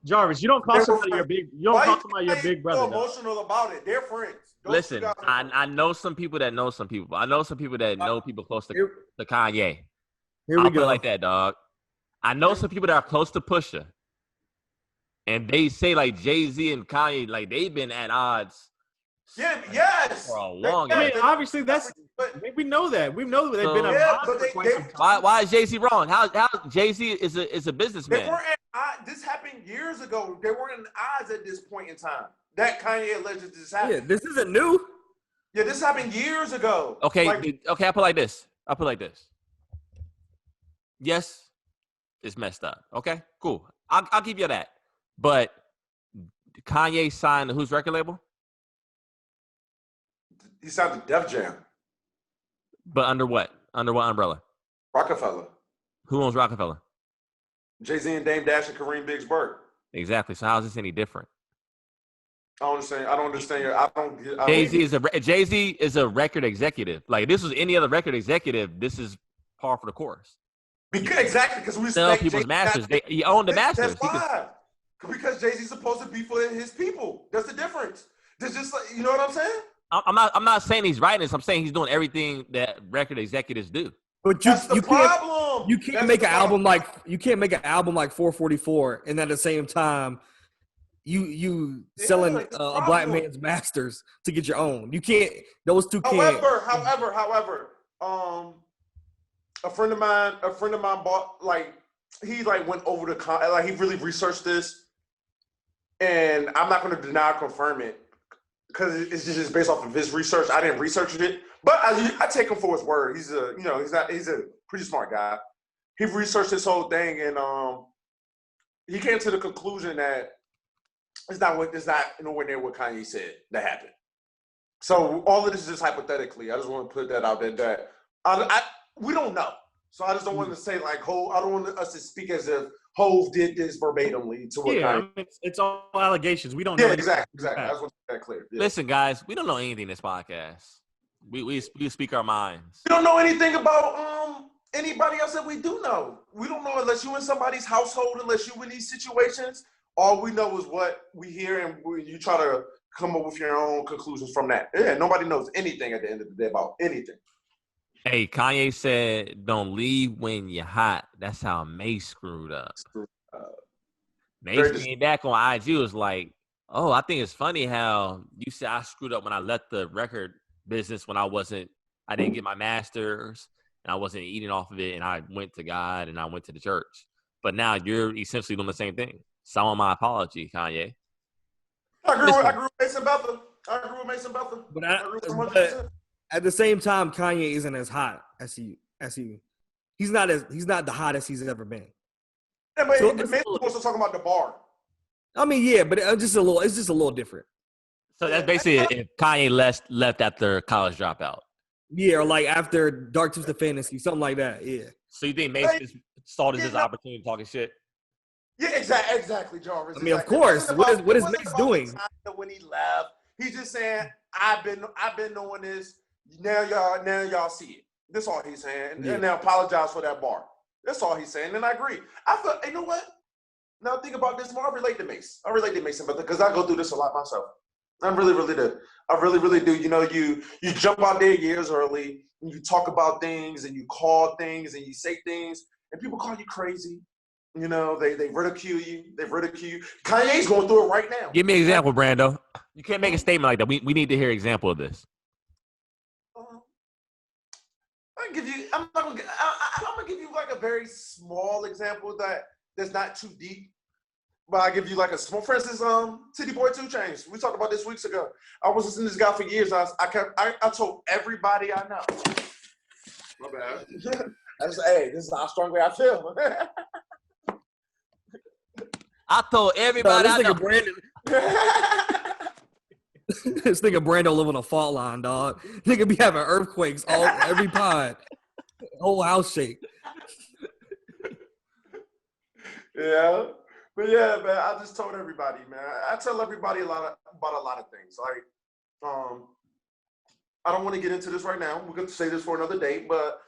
Jarvis, you don't call somebody your big. You don't call somebody your big brother. So emotional about it. They're friends. Listen, I know some people that know some people. I know some people that know people close to Kanye. Here we go. Put it like that, dog. I know some people that are close to Pusha, and they say like Jay-Z and Kanye, like they've been at odds. Yeah, yes. For a long time. I mean, obviously we know that. We know that they've been at odds for quite some time. Why is Jay-Z wrong? How Jay-Z is a businessman? They weren't this happened years ago. They weren't in odds at this point in time. That Kanye allegedly just happened. Yeah, this isn't new. Yeah, this happened years ago. Okay, okay. I'll put it like this. Yes, it's messed up. Okay, cool. I'll give you that. But Kanye signed whose record label? He signed to Def Jam. But under what? Under what umbrella? Rockefeller. Who owns Rockefeller? Jay-Z and Dame Dash and Kareem Biggs Burke. Exactly. So how is this any different? I don't understand. Jay-Z is a record executive. Like if this was any other record executive, this is par for the course. Because we sell people's masters. He owned the masters. That's why. Because Jay-Z's supposed to be for his people. That's the difference. There's just like, you know what I'm saying? I'm not saying he's writing this. I'm saying he's doing everything that record executives do. But That's the problem. You can't make an album like 444, and at the same time, you selling a black man's masters to get your own. You can't. Those two can't. However, a friend of mine bought he went over the he really researched this, and I'm not going to deny or confirm it because it's just based off of his research. I didn't research it, but I take him for his word. He's a pretty smart guy. He researched this whole thing, and he came to the conclusion that it's not nowhere near what Kanye said that happened. So all of this is just hypothetically. I just want to put that out there that we don't know. So I just don't want to say I don't want us to speak as if Hov did this verbatimly to what Kanye. I mean, it's all allegations. We don't know. Yeah, exactly. I just want to make that clear. Yeah. Listen, guys, we don't know anything in this podcast. We speak our minds. We don't know anything about anybody else that we do know. We don't know unless you in somebody's household, unless you in these situations. All we know is what we hear, and you try to come up with your own conclusions from that. Yeah, nobody knows anything at the end of the day about anything. Hey, Kanye said, "Don't leave when you're hot." That's how Mace screwed up. Mace came back on IG, was like, "Oh, I think it's funny how you said I screwed up when I left the record business when I didn't get my master's and I wasn't eating off of it, and I went to God and I went to the church. But now you're essentially doing the same thing. So I want my apology, Kanye." I agree with Mason Bethel. But at the same time, Kanye isn't as hot as he. He's not the hottest he's ever been. Yeah, but Mason was talking about the bar. I mean, yeah, but it's just a little different. So that's basically if Kanye left after College Dropout. Yeah, or like after Dark Twisted Fantasy, something like that. Yeah. So you think Mason just saw this as an opportunity talking shit? Yeah, exactly, Jarvis. I mean, of course. What is Mace doing? When he left, he's just saying, "I've been doing this. Now y'all see it." That's all he's saying, and now apologize for that bar. That's all he's saying, and I agree. I feel, you know what? Now think about this more. I relate to Mace. Because I go through this a lot myself. I really do. You know, you jump out there years early, and you talk about things, and you call things, and you say things, and people call you crazy. You know, they ridicule you. Kanye's going through it right now. Give me an example, Brando. You can't make a statement like that. We need to hear an example of this. I'm gonna give you like a very small example that's not too deep. But I'll give you like a small, for instance, Titty Boy 2 Chainz. We talked about this weeks ago. I was listening to this guy for years. I told everybody I know. My bad. Hey, this is how strongly I feel. I told everybody I know. This nigga Brando live on a fault line, dog. Nigga be having earthquakes every pod. Whole house shake. Yeah. But yeah, man, I just told everybody, man. I tell everybody about a lot of things. Like, I don't want to get into this right now. We're going to say this for another day. But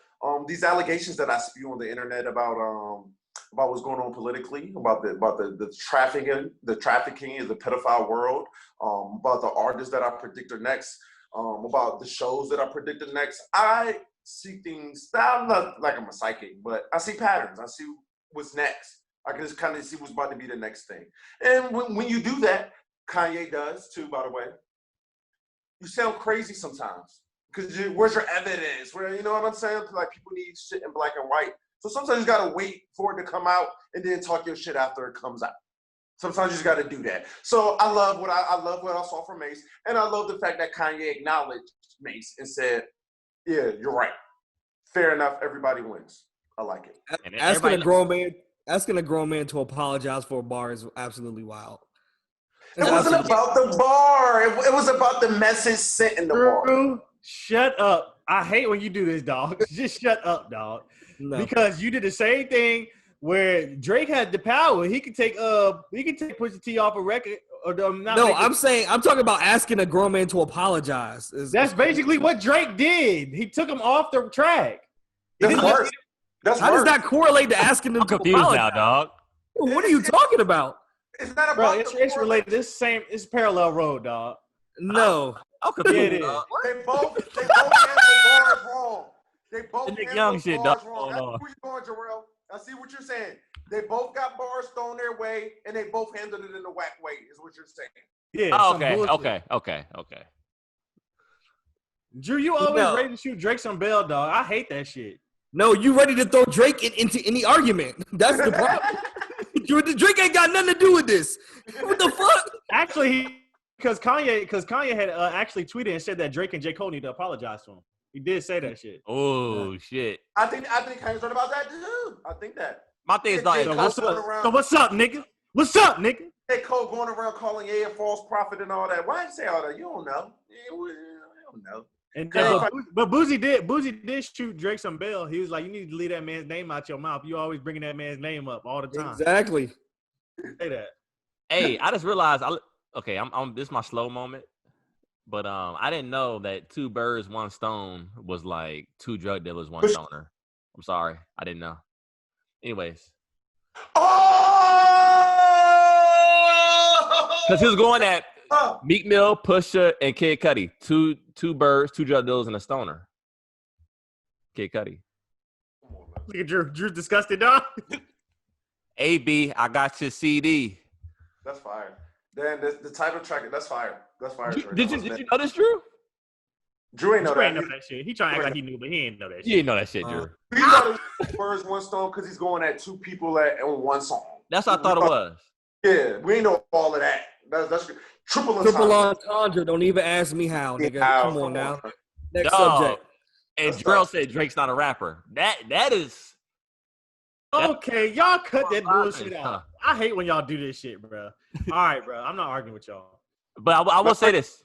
these allegations that I spew on the internet about what's going on politically, about the trafficking in the pedophile world, about the artists that I predict are next, about the shows that I predict are next. I see things. I'm not like I'm a psychic, but I see patterns. I see what's next. I can just kind of see what's about to be the next thing. And when you do that, Kanye does too, by the way, you sound crazy sometimes. Because where's your evidence? You know what I'm saying? Like, people need shit in black and white. So sometimes you got to wait for it to come out and then talk your shit after it comes out. Sometimes you just got to do that. So I love what I saw from Mace. And I love the fact that Kanye acknowledged Mace and said, yeah, you're right. Fair enough. Everybody wins. I like it. Asking a grown man to apologize for a bar is absolutely wild. It wasn't about the bar. It was about the message sent in the bar. Shut up. I hate when you do this, dog. Just shut up, dog. No. Because you did the same thing where Drake had the power. He could take Pusha T off a record. I'm talking about asking a grown man to apologize. That's basically what Drake did. He took him off the track. That's worse. How does that correlate to asking them to apologize? Now, dog. What are you talking about? It's not about it's related. It's parallel road, dog. No. They both answered bars wrong. They both The Nick handled Young shit, bars dog. wrong. I see where you're going, Jorel. I see what you're saying. They both got bars thrown their way, and they both handled it in a whack way, is what you're saying. Yeah. Oh, some okay, bullshit. okay. Drew, you always No. ready to shoot Drake some bell, dog. I hate that shit. No, you ready to throw Drake into any argument. That's the problem. Drake ain't got nothing to do with this. What the fuck? Actually, because Kanye had actually tweeted and said that Drake and J. Cole need to apologize to him. He did say that shit. Oh shit. I think Kanye's right about that too. I think that. My thing is not. J. So Cole what's going up? around- So what's up, nigga? What's up, nigga? J. Cole going around calling Ye a false prophet and all that. Why you say all that? You don't know. You don't know. And Hey. but Boozy did shoot Drake some bail. He was like, you need to leave that man's name out your mouth. You always bringing that man's name up all the time. Exactly. Say that. Hey, I just realized. I'm. This is my slow moment, but I didn't know that 2 birds, 1 stone was like 2 drug dealers, 1 stoner. I'm sorry, I didn't know. Anyways, Oh! because he was going at Meek Mill, Pusha, and Kid Cudi. Two birds, 2 drug dealers, and a stoner. Kid Cudi. Look at Drew. Drew's disgusted, dog. AB, I got your CD. That's fire. Then the title track, that's fire. That's fire. Did you know this, Drew? Drew ain't know Drew that. ain't know that shit. He trying to act like he knew, but he ain't know that You shit. didn't know that shit, Drew. He thought it was Birds, 1 Stone because he's going at 2 people on 1 song. That's what I thought it was. Yeah, we ain't know all of that. That's triple entendre. Don't even ask me how, nigga. Yeah, Come on now. Next Dog. subject. And Jorel said Drake's not a rapper. That is. Okay, y'all cut that bullshit out. I hate when y'all do this shit, bro. All right, bro. I'm not arguing with y'all. But I will say this.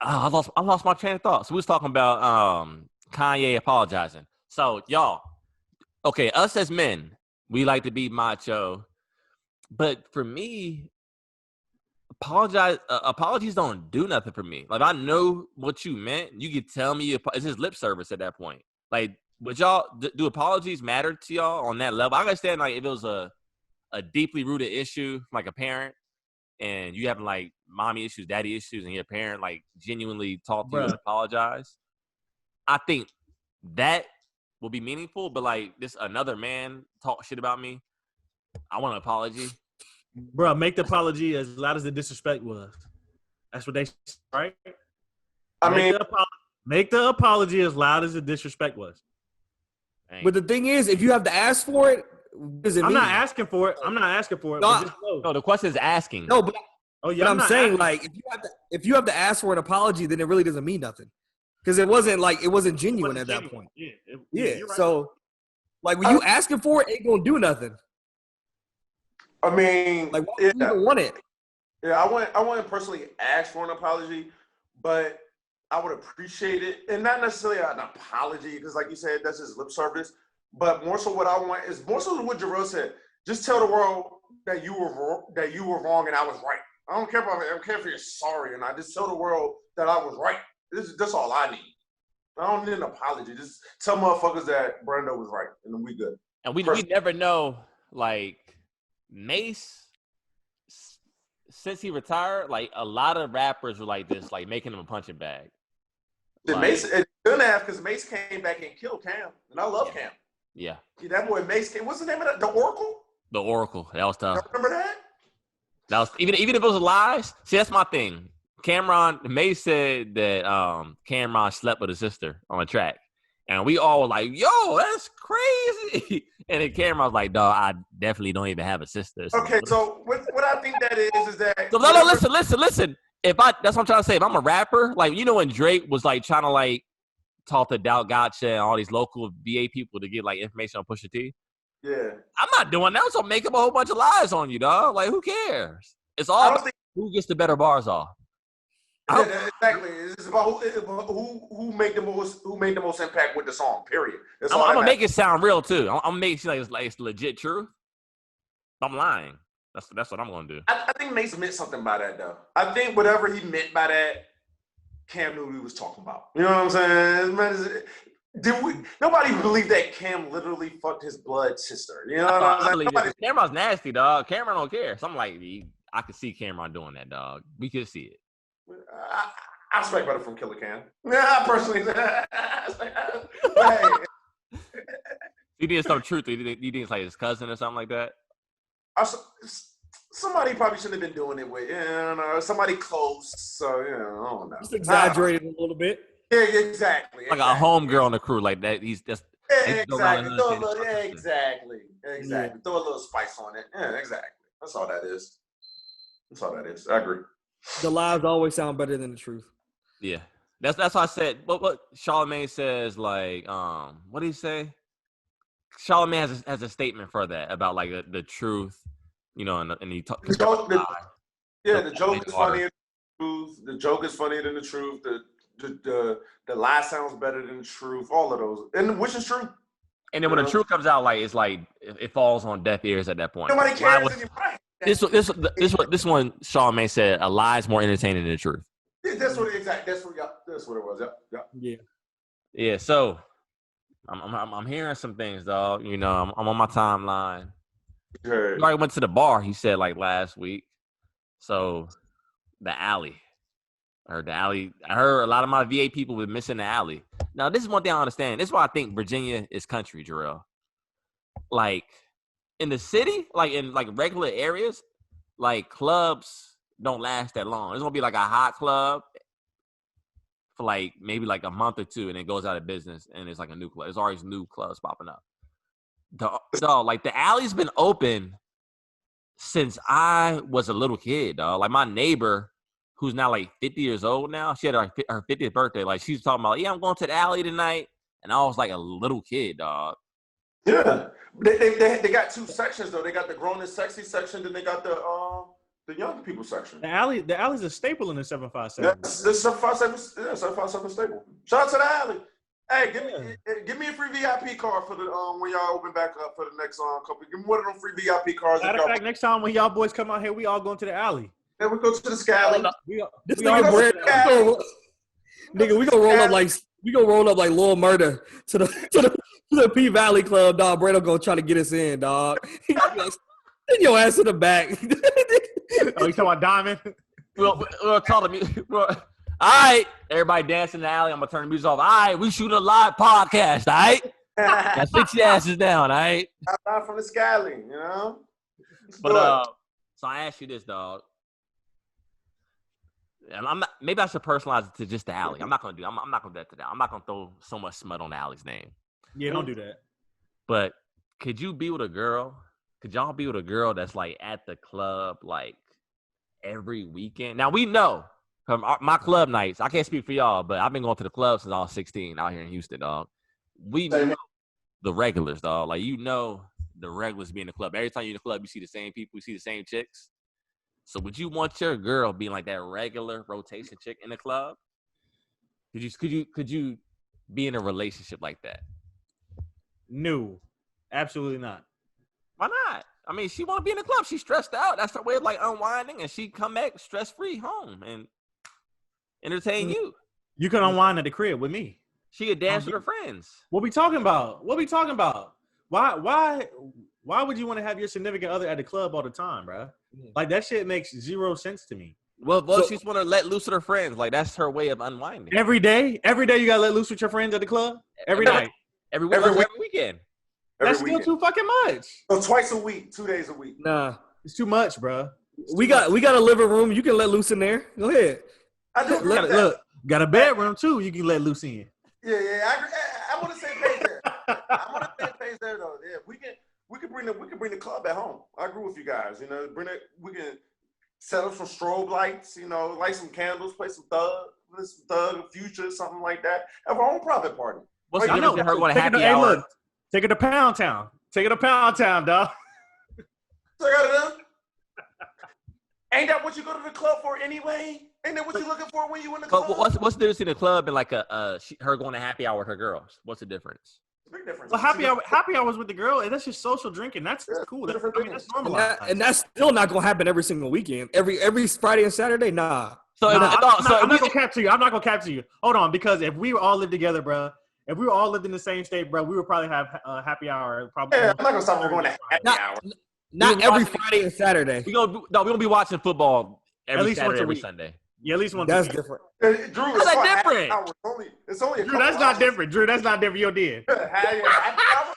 I lost my train of thought. So we was talking about Kanye apologizing. So y'all, okay, us as men, we like to be macho, but for me, apologies don't do nothing for me. Like I know what you meant. You could tell me it's just lip service at that point. Like, would y'all do apologies matter to y'all on that level? I understand like if it was a deeply rooted issue, like a parent. And you having like mommy issues, daddy issues, and your parent like genuinely talk to you and apologize. I think that will be meaningful. But like this another man talk shit about me, I want an apology. Bro, make the apology as loud as the disrespect was. That's what they right. Make the apology as loud as the disrespect was. Dang. But the thing is, if you have to ask for it, what does it mean? I'm not asking for it. No, but just know. No, the question is asking. No, but I'm saying asking. like if you have to ask for an apology, then it really doesn't mean nothing because it wasn't genuine at that point. Yeah, Yeah. right. So like when you asking for it, ain't gonna do nothing. I mean, Like why do you even want it? Yeah, I wouldn't personally ask for an apology, but I would appreciate it, and not necessarily an apology because, like you said, that's just lip service. But more so, what I want is more so what Jorel said. Just tell the world that you were wrong and I was right. I don't care if you're sorry or not. Just tell the world that I was right. That's all I need. I don't need an apology. Just tell motherfuckers that Brando was right, and then we good. And we never know. Like Mace, since he retired, like a lot of rappers were like this, like making him a punching bag. Like, Mace, it couldn't have because Mace came back and killed Cam, and I love Cam. Yeah. That boy Mace came. What's the name of that? The Oracle. The Oracle. That was tough. Remember that? That was even if it was lies. See, that's my thing. May said that Cameron slept with his sister on a track, and we all were like, "Yo, that's crazy." And then Cameron was like, "Dog, I definitely don't even have a sister." Okay, so what I think that is that. So, no, listen. That's what I'm trying to say. If I'm a rapper, like when Drake was like trying to like talk to Doubt Gotcha and all these local VA people to get like information on Pusha T. Yeah. I'm not doing that. So make up a whole bunch of lies on you, dog. Like who cares? It's all who gets the better bars off. Yeah, exactly. It's about who made the most impact with the song. Period. I'm gonna make it sound real too. I'm gonna make it seem like it's legit truth. I'm lying. That's what I'm gonna do. I think Mace meant something by that though. I think whatever he meant by that, Cam knew what he was talking about. You know what I'm saying? Nobody believed that Cam literally fucked his blood sister. You know what I'm saying? Cameron's nasty, dog. Cameron don't care. So I'm like, I could see Cameron doing that, dog. We could see it. I expect better from Killer Cam. Yeah, personally. Hey. You think it's some truth? You think it's like his cousin or something like that? Somebody probably shouldn't have been doing it with, somebody close. So, I don't know. Just exaggerated a little bit. Yeah, exactly. Like a homegirl on the crew, like that. He's just exactly. Exactly. Yeah. Throw a little spice on it. Yeah, exactly. That's all that is. I agree. The lies always sound better than the truth. Yeah, that's why I said. What Charlamagne says, like, what did he say? Charlamagne has a statement for that about like the truth, and he talks. The joke is funnier than the truth. The joke is funnier than the truth. The lie sounds better than the truth. All of those, and which is true. And then when the truth comes out, like it's like it falls on deaf ears at that point. Nobody cares anymore. This one Charlamagne said, a lie is more entertaining than the truth. That's what it was. Yep. Yeah. So I'm hearing some things, dog. I'm on my timeline. Sure. I already went to the bar. He said like last week. So the alley. I heard the alley. I heard a lot of my VA people were missing the alley. Now this is one thing I understand. This is why I think Virginia is country, Jorel. Like in the city, like in like regular areas, like clubs don't last that long. There's gonna be like a hot club for like maybe like a month or two, and it goes out of business, and it's like a new club. There's always new clubs popping up. Like the alley's been open since I was a little kid, dog. Like my neighbor, who's now like 50 years old now, she had her 50th birthday. Like she was talking about, yeah, I'm going to the alley tonight, and I was like a little kid, dog. Yeah, they got two sections though. They got the grown and sexy section, then they got the young people section. The alley's a staple in the 757. Yes, the 757 staple. Shout out to the alley. Hey, give me a free VIP card for the when y'all open back up for the next couple. Give me one of them free VIP cards. Matter of fact, next time when y'all boys come out here, we all going to the alley. Then we go to the Scally. This nigga Brando, nigga, we gonna roll up like Lil Murder to the P Valley Club, dog. Brando gonna try to get us in, dog. Send your ass to the back. Oh, you talking about Diamond? We'll tell them. All right, everybody dancing in the alley. I'm gonna turn the music off. All right, we shoot a live podcast. All right, now sit your asses down. All right. I'm from the Scally, But so I ask you this, dog. And I'm not. Maybe I should personalize it to just the alley. I'm not gonna do. I'm not gonna do that today. I'm not gonna throw so much smut on the alley's name. Yeah, don't do that. But could you be with a girl? Could y'all be with a girl that's like at the club like every weekend? Now we know from my club nights. I can't speak for y'all, but I've been going to the club since I was 16 out here in Houston, dog. We know the regulars, dog. Like the regulars be in the club. Every time you're in the club, you see the same people, you see the same chicks. So would you want your girl being like that regular rotation chick in the club? Could you be in a relationship like that? No, absolutely not. Why not? I mean, she want to be in the club. She's stressed out. That's her way of like unwinding, and she come back stress-free home and entertain you. You can unwind at the crib with me. She could dance with her friends. What we talking about? Why would you want to have your significant other at the club all the time, bro? Like that shit makes zero sense to me. Well, she just want to let loose with her friends. Like that's her way of unwinding. Every day you gotta let loose with your friends at the club. Every night, every weekend. That's still too fucking much. So twice a week, 2 days a week. Nah, it's too much, bro. We got a living room. You can let loose in there. Go ahead. I do agree with that. Look, got a bedroom too. You can let loose in. Yeah. I agree. I'm on the same page there. I'm on the same page there, though. Yeah, we can bring the club at home. I agree with you guys. We can set up some strobe lights. Light some candles, play some Thug, Future, something like that. Have our own private party. What's the difference in her going to happy hour? Look, take it to Pound Town. Take it to Pound Town, dog. So I got it. Ain't that what you go to the club for anyway? Ain't that what you looking for when you in the club? What's the difference in the club and like her going to happy hour with her girls? What's the difference? Big difference. Well, happy hours with the girl, and that's just social drinking. That's cool. That's normal. And that's still not gonna happen every single weekend. Every Friday and Saturday, nah. I'm not gonna capture you. Hold on, because if we all lived together, bro, if we all lived in the same state, bro, we would probably have a happy hour. Probably. Yeah, I'm not gonna stop going to happy hour. Not every Friday and Saturday. We're gonna be watching football every Saturday, every Sunday. Yeah, at least once. That's a week. different. Drew, How's it's that called different? happy hour. It's only a Drew, couple that's not hours. different. Drew, that's not different. You did. Happy hour?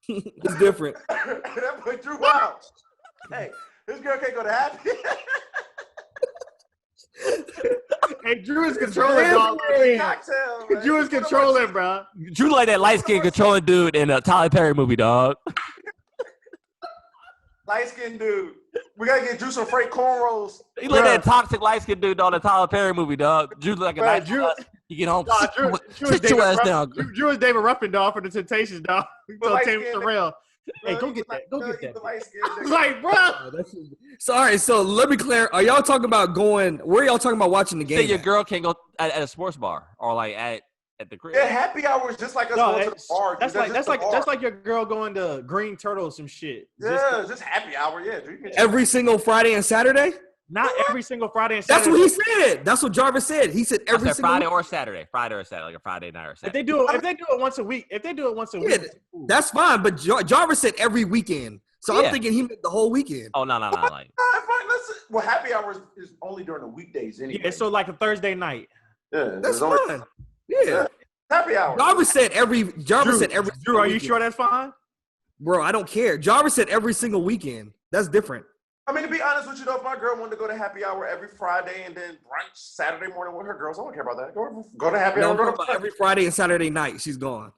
It's different. That put Drew out. Hey, this girl can't go to happy. Hey, Drew is controlling, dog. Cocktail, man. Drew is controlling, bro. Drew like that light skinned controlling dude in a Tyler Perry movie, dog. Light skinned dude. We gotta get Drew some freight cornrows. He like that toxic light skinned dude on the Tyler Perry movie, dog. Drew like a nice Drew, you get home. Nah, Sit your ass down. Drew is David Ruffin, dog, for the Temptations, dog. So Tim Terrell. Hey, go get that. Go get that. I was like, bro. Sorry, so let me clear. Are y'all talking about going? Where are y'all talking about watching the game? Say your girl can't go at a sports bar or like at the crib. Yeah, happy hour is just like us going to the bar. That's like your girl going to Green Turtle or some shit. Yeah, just happy hour. Yeah, Drew, Every single Friday and Saturday? Not every single Friday and That's Saturday. what he said. That's what Jarvis said. He said every single Friday or Saturday, like a Friday night or Saturday. If they do it once a week, week, that's fine. But Jarvis said every weekend, so I'm thinking he meant the whole weekend. Oh no, like. Well, happy hour is only during the weekdays anyway. Yeah, so like a Thursday night. Yeah, that's fine. Yeah, happy hour. Jarvis said every. Drew, are you sure that's fine? Bro, I don't care. Jarvis said every single weekend. That's different. I mean, to be honest with you, though, if my girl wanted to go to happy hour every Friday and then brunch Saturday morning with her girls, I don't care about that. Go to happy hour. Go to every Friday and Saturday night, she's gone.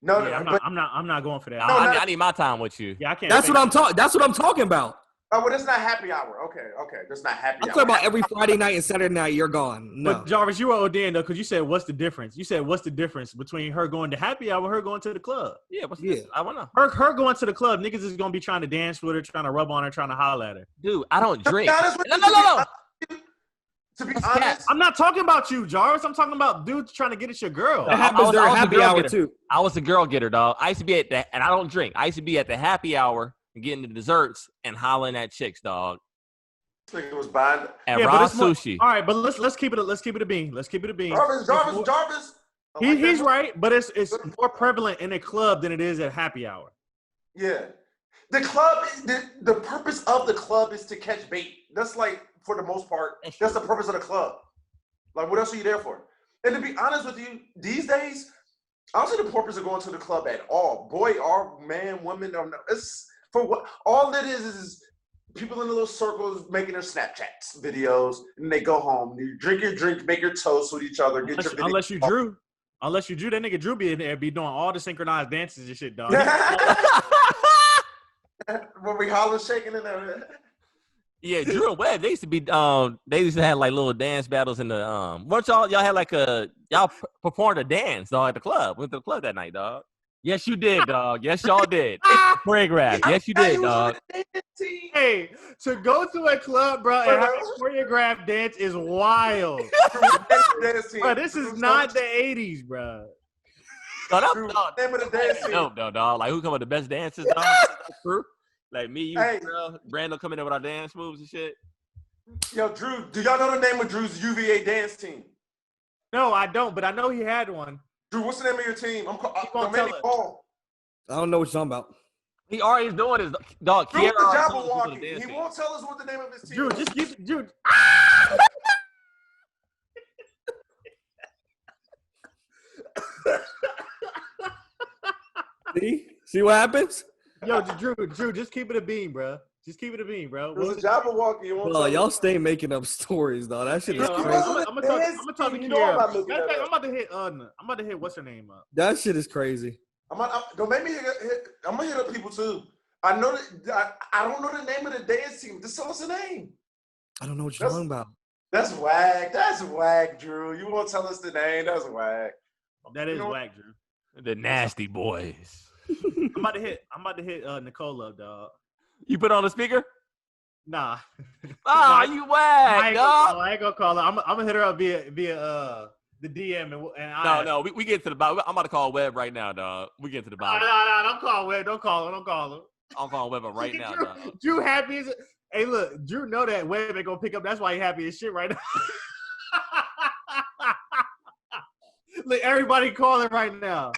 No, I'm not going for that. I need my time with you. Yeah, I can't. That's what I'm talking about. Oh, well, that's not happy hour. Okay, that's not happy hour. I'm talking about every Friday night and Saturday night. You're gone. No, but Jarvis, you were ODing though, because you said, "What's the difference?" You said, "What's the difference between her going to happy hour, her going to the club?" Yeah, I want to. Her going to the club, niggas is gonna be trying to dance with her, trying to rub on her, trying to holler at her. Dude, I don't drink. No. To be honest, I'm not talking about you, Jarvis. I'm talking about dudes trying to get at your girl. That happens during happy hour too. I was a girl getter, dog. I used to be at that, and I don't drink. I used to be at the happy hour and getting the desserts and hollering at chicks, dog. It was buying and raw sushi. All right, but let's keep it a bean. Let's keep it a bean. Jarvis. He's right, but it's more prevalent in a club than it is at happy hour. Yeah, the club. The purpose of the club is to catch bait. That's like, for the most part, that's the purpose of the club. Like, what else are you there for? And to be honest with you, these days, I don't see the purpose of going to the club at all. Boy or man, woman, it's for what all it is people in the little circles making their Snapchats videos, and they go home. You drink your drink, make your toast with each other, unless you Drew, that nigga Drew be in there, be doing all the synchronized dances and shit, dog. When we holler shaking in there. Yeah, Drew and Webb, they used to have like little dance battles in the weren't y'all had like y'all performed a dance, dog, at the club. Went to the club that night, dog. Yes, you did, dog. Yes, y'all did. Choreographed. Yes, you did, dog. Hey, to go to a club, bro, and have a choreographed dance is wild. Bro, this is not the 80s, bro. No, dog. Like, who come with the best dances, dog? True. Like me, you, girl, Brando coming in with our dance moves and shit. Yo, Drew, do y'all know the name of Drew's UVA dance team? No, I don't, but I know he had one. Drew, what's the name of your team? Don't make me call. I don't know what you're talking about. He already doing his dog. Drew's the Jabberwocky. He won't tell us what the name of his team Drew, is. just keep Drew. See what happens? Yo, Drew, just keep it a bean, bro. Just keep it a bean, bro. It's a Jabberwocky. Y'all stay making up stories, though. That shit is crazy. I'm gonna talk to Kiara. I'm about to hit what's her name up. That shit is crazy. Don't make me hit. I'm gonna hit up people too. I know that I don't know the name of the dance team. Just tell us the name. I don't know what you're talking about. That's whack. That's whack, Drew. You won't tell us the name. That's whack. That is whack, Drew. The Nasty Boys. I'm about to hit Nicole up, dog. You put on the speaker? Nah. You whack, dog. I ain't gonna call her. I'm gonna hit her up via the DM No, we get to the bottom. I'm about to call Webb right now, dog. We get to the bottom. No, don't call Webb. Don't call her. I'm calling Webb up right now, dog. Drew happy as hey, look, Drew know that Webb ain't gonna pick up. That's why he happy as shit right now. Look, everybody calling right now.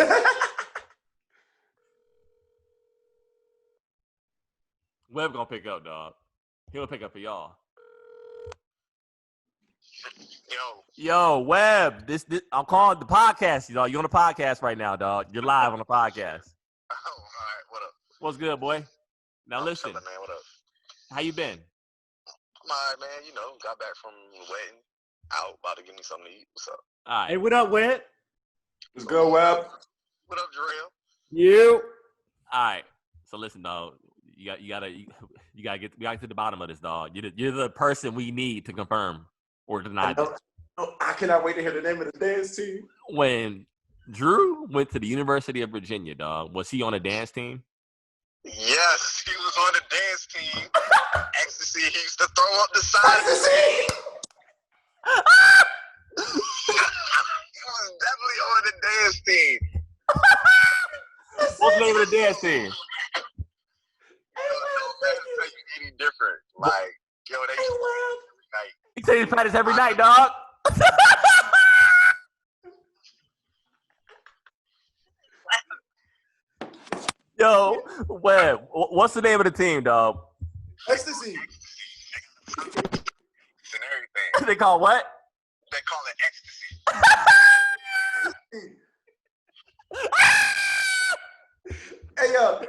Webb gonna pick up, dog. He'll pick up for y'all. Yo, Webb. This I'm calling the podcast, y'all. You on the podcast right now, dog. You're live on the podcast. Oh, all right. What up? What's good, boy? Now I'm listen. chilling, man. What up? How you been? I'm all right, man. You know, got back from the wedding. Out, about to give me something to eat. What's up? All right. Hey, what up, Webb? Let's go, Web. What up, Jorel? You. All right. So listen, dog. We gotta get to the bottom of this, dog. You're the person we need to confirm or deny this. I cannot wait to hear the name of the dance team. When Drew went to the University of Virginia, dog, was he on a dance team? Yes, he was on the dance team. Ecstasy. He used to throw up the side of his head. He was definitely on the dance team. What's the name of the dance team? No, man, tell you any different. Like, yo, they used to every night. He said he practice every night, dog. Yo, Webb, what's the name of the team, dog? Ecstasy. And everything. They call what? They call it ecstasy. Hey, yo.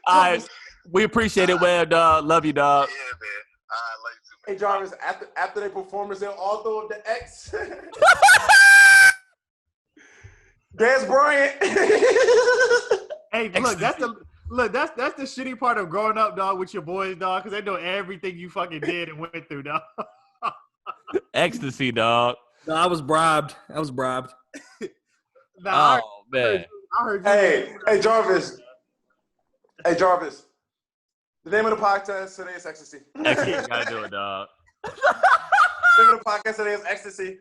All right. We appreciate it, Webb, dog. Love you, dog. Yeah, man. I love you too, man. Hey, Jarvis, after their performance, they'll all throw up the X. Dez Bryant. Hey, look, that's the shitty part of growing up, dog, with your boys, dog, because they know everything you fucking did and went through, dog. Ecstasy, dog. No, I was bribed. Nah, Oh, man. I heard you. Hey, Jarvis. Hey, Jarvis. The name of the podcast today is Ecstasy. Ecstasy, you gotta do it, dog. The name of the podcast today is Ecstasy.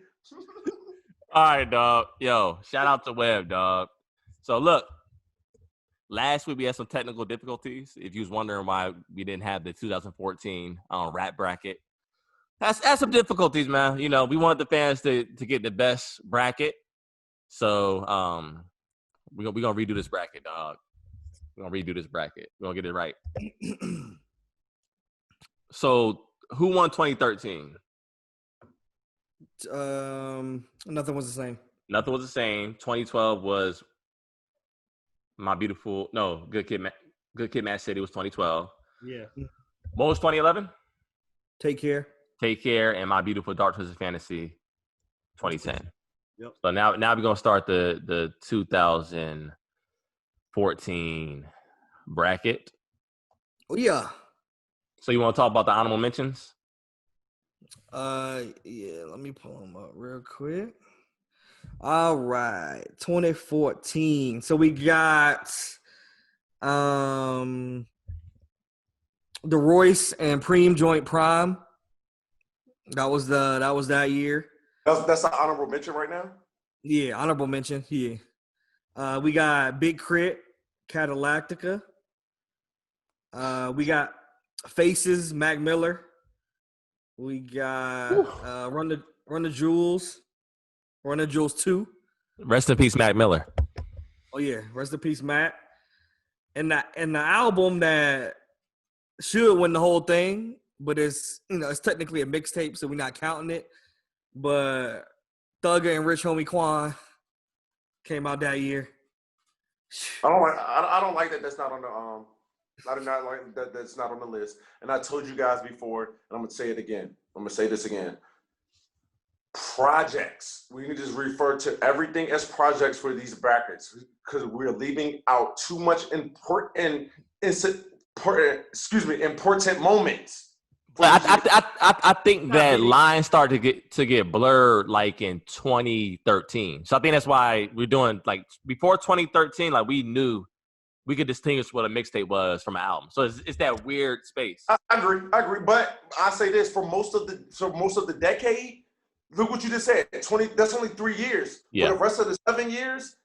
All right, dog. Yo, shout out to Webb, dog. So, look, last week we had some technical difficulties. If you was wondering why we didn't have the 2014 rap bracket, that's some difficulties, man. You know, we wanted the fans to get the best bracket. So, we're gonna redo this bracket, dog. We're gonna redo this bracket. We're gonna get it right. So, who won 2013? Nothing was the same. Nothing was the same. 2012 was Good Kid, Mad City was 2012. Yeah. What was 2011? Take care. Take Care and My Beautiful Dark Twisted Fantasy 2010. Yep. So now we're gonna start the 2014 bracket. Oh yeah. So you want to talk about the honorable mentions? Yeah. Let me pull them up real quick. All right, 2014. So we got the Royce and Preem joint Prime. That was that year. That's an honorable mention right now? Yeah, honorable mention. Yeah. We got Big Crit, Cadillactica. We got Faces, Mac Miller. We got Run the Jewels. Run the Jewels 2. Rest in peace, Mac Miller. Oh yeah, rest in peace, Matt. And the album that should win the whole thing, but it's technically a mixtape, so we're not counting it. But Thugger and Rich Homie Quan came out that year. I don't like that. That's not on the I do not like that. That's not on the list. And I told you guys before, and I'm gonna say it again. I'm gonna say this again. Projects. We can just refer to everything as projects for these brackets because we're leaving out too much important moments. I think that line started to get blurred like in 2013. So I think that's why we're doing like before 2013. Like we knew we could distinguish what a mixtape was from an album. So it's that weird space. I agree. But I say this for most of the decade. Look what you just said. 20. That's only 3 years. Yeah. For the rest of the 7 years,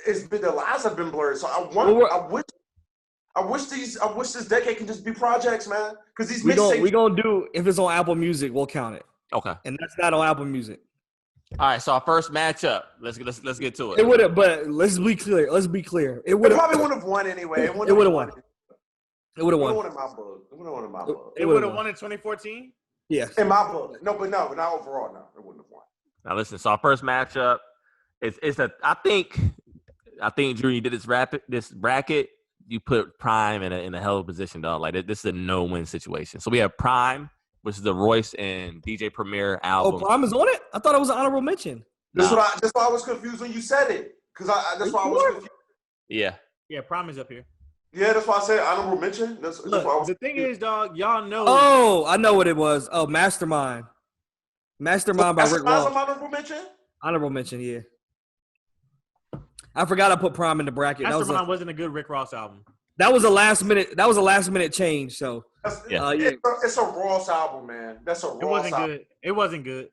the lines have been blurred. So I wish this decade can just be projects, man. Because these we gonna do if it's on Apple Music, we'll count it. Okay. And that's not on Apple Music. All right. So our first matchup. Let's get to it. It would have, but let's be clear. It would probably would have won anyway. It would have won. It would have won. In my book. It would have won in my book. It would have won in 2014. Yeah. In my book. No, but not overall. No, it wouldn't have won. Now listen, so our first matchup is I think Drew, you did this bracket. You put Prime in a hell of a position, dog. Like this is a no-win situation. So we have Prime, which is the Royce and DJ Premier album. Oh, Prime is on it? I thought it was an honorable mention. That's why I was confused when you said it. Because that's why I was confused. Yeah. Yeah, Prime is up here. Yeah, that's why I said honorable mention. That's why I was The thing is, dog, y'all know. Oh, I know what it was. Oh, Mastermind. Mastermind by Rick Ross. Honorable mention? Honorable mention, yeah. I forgot I put Prime in the bracket. Mastermind wasn't a good Rick Ross album. That was a last minute change. So It's a Ross album, man. That's a Ross album. Good. It wasn't good.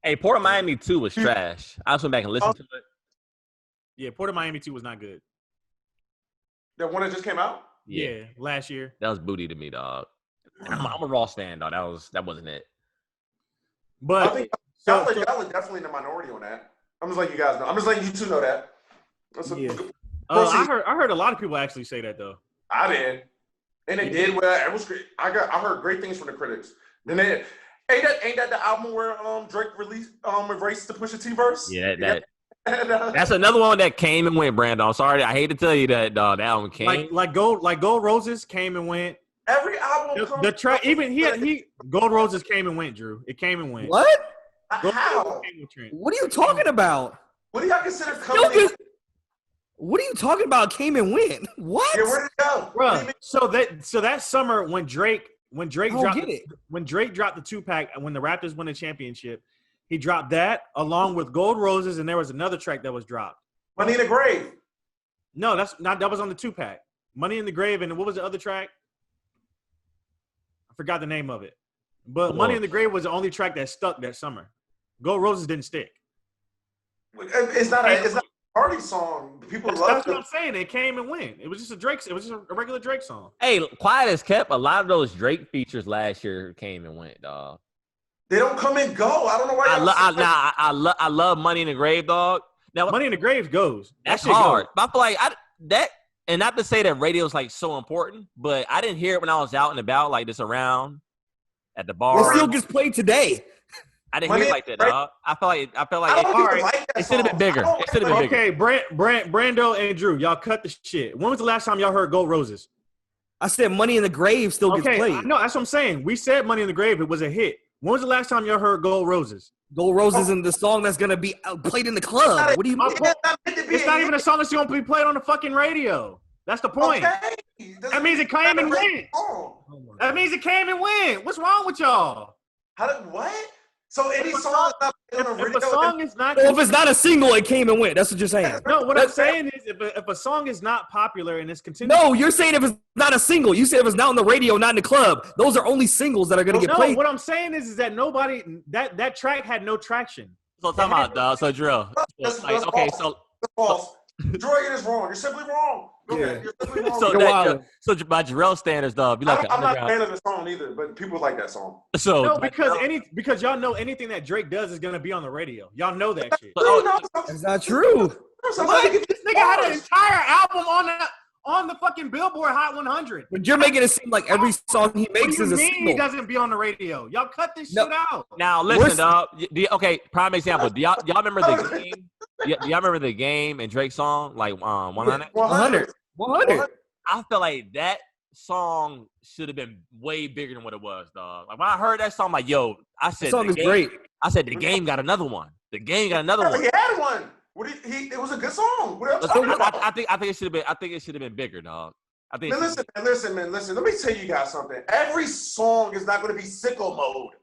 Hey, Port of Miami 2 was trash. I just went back and listened to it. Yeah, Port of Miami 2 was not good. The one that just came out? Yeah, last year. That was booty to me, dog. I'm a Ross fan, dog. That wasn't it. But I think y'all are definitely in the minority on that. I'm just letting you guys know. I'm just letting you two know that. I heard a lot of people actually say that though. I did, and it did well. It was great. I heard great things from the critics. Then ain't that the album where Drake erased the Pusha T verse? Yeah, that's another one that came and went, Brando. I'm sorry, I hate to tell you that, dog. That one came like Gold Roses came and went. Every album the track, even he Gold Roses came and went. Drew, it came and went. What? How? What are you talking about? What do y'all consider coming? What are you talking about? Came and went. What? Yeah, where did it go? Bro, so that summer when Drake dropped the 2-pack when the Raptors won the championship, he dropped that along with Gold Roses, and there was another track that was dropped. Money in the Grave. No, that was on the 2-pack. Money in the Grave, and what was the other track? I forgot the name of it. But Money in the Grave was the only track that stuck that summer. Gold Roses didn't stick. It's not a party song. People love it. That's what I'm saying. It came and went. It was just a regular Drake song. Hey, quiet as kept. A lot of those Drake features last year came and went, dog. They don't come and go. I don't know why. I love Money in the Grave, dog. Now Money in the Grave goes. That's hard. But I feel like that, and not to say that radio's like so important, but I didn't hear it when I was out and about, like this around at the bar. It still gets played today. I didn't hear it like that, dog. I felt like it should have been bigger. It should have been bigger. Okay, Brando and Drew, y'all cut the shit. When was the last time y'all heard Gold Roses? I said Money in the Grave still gets played. No, that's what I'm saying. We said Money in the Grave. It was a hit. When was the last time y'all heard Gold Roses? Gold Roses in the song that's going to be played in the club. What do you mean? It's not even a song that's going to be played on the fucking radio. That's the point. Okay. That means it came and went. That means it came and went. What's wrong with y'all? What? So any song that's not on the radio? If a song is not, if it's not a single, it came and went. That's what you're saying. No, what I'm saying is, if a song is not popular and it's continuing. No, you're saying if it's not a single. You said if it's not on the radio, not in the club. Those are only singles that are going to get played. What I'm saying is that nobody that track had no traction. So talking about dog. So Jorel. That's false. Jorel is wrong. You're simply wrong. Okay, you're simply wrong. So by Jorel standards, dog, be like I'm not a fan of the song either, but people like that song. So no, because y'all know anything that Drake does is gonna be on the radio. Y'all know that shit. That's not true. This nigga had an entire album on the fucking Billboard Hot 100. But you're making it seem like every song he makes is a single. He doesn't be on the radio. Y'all cut this shit out. Now listen, dog. Okay, prime example. Do y'all remember the game? Y'all remember the game and Drake's song like 100? 100. I feel like that song should have been way bigger than what it was, dog. Like when I heard that song, I'm like, yo, I said the song is great. I said the game got another one. The game got another one. He had one. It was a good song. What else? I think it should have been. I think it should have been bigger, dog. I think. Listen, man. Let me tell you guys something. Every song is not going to be sicko mode.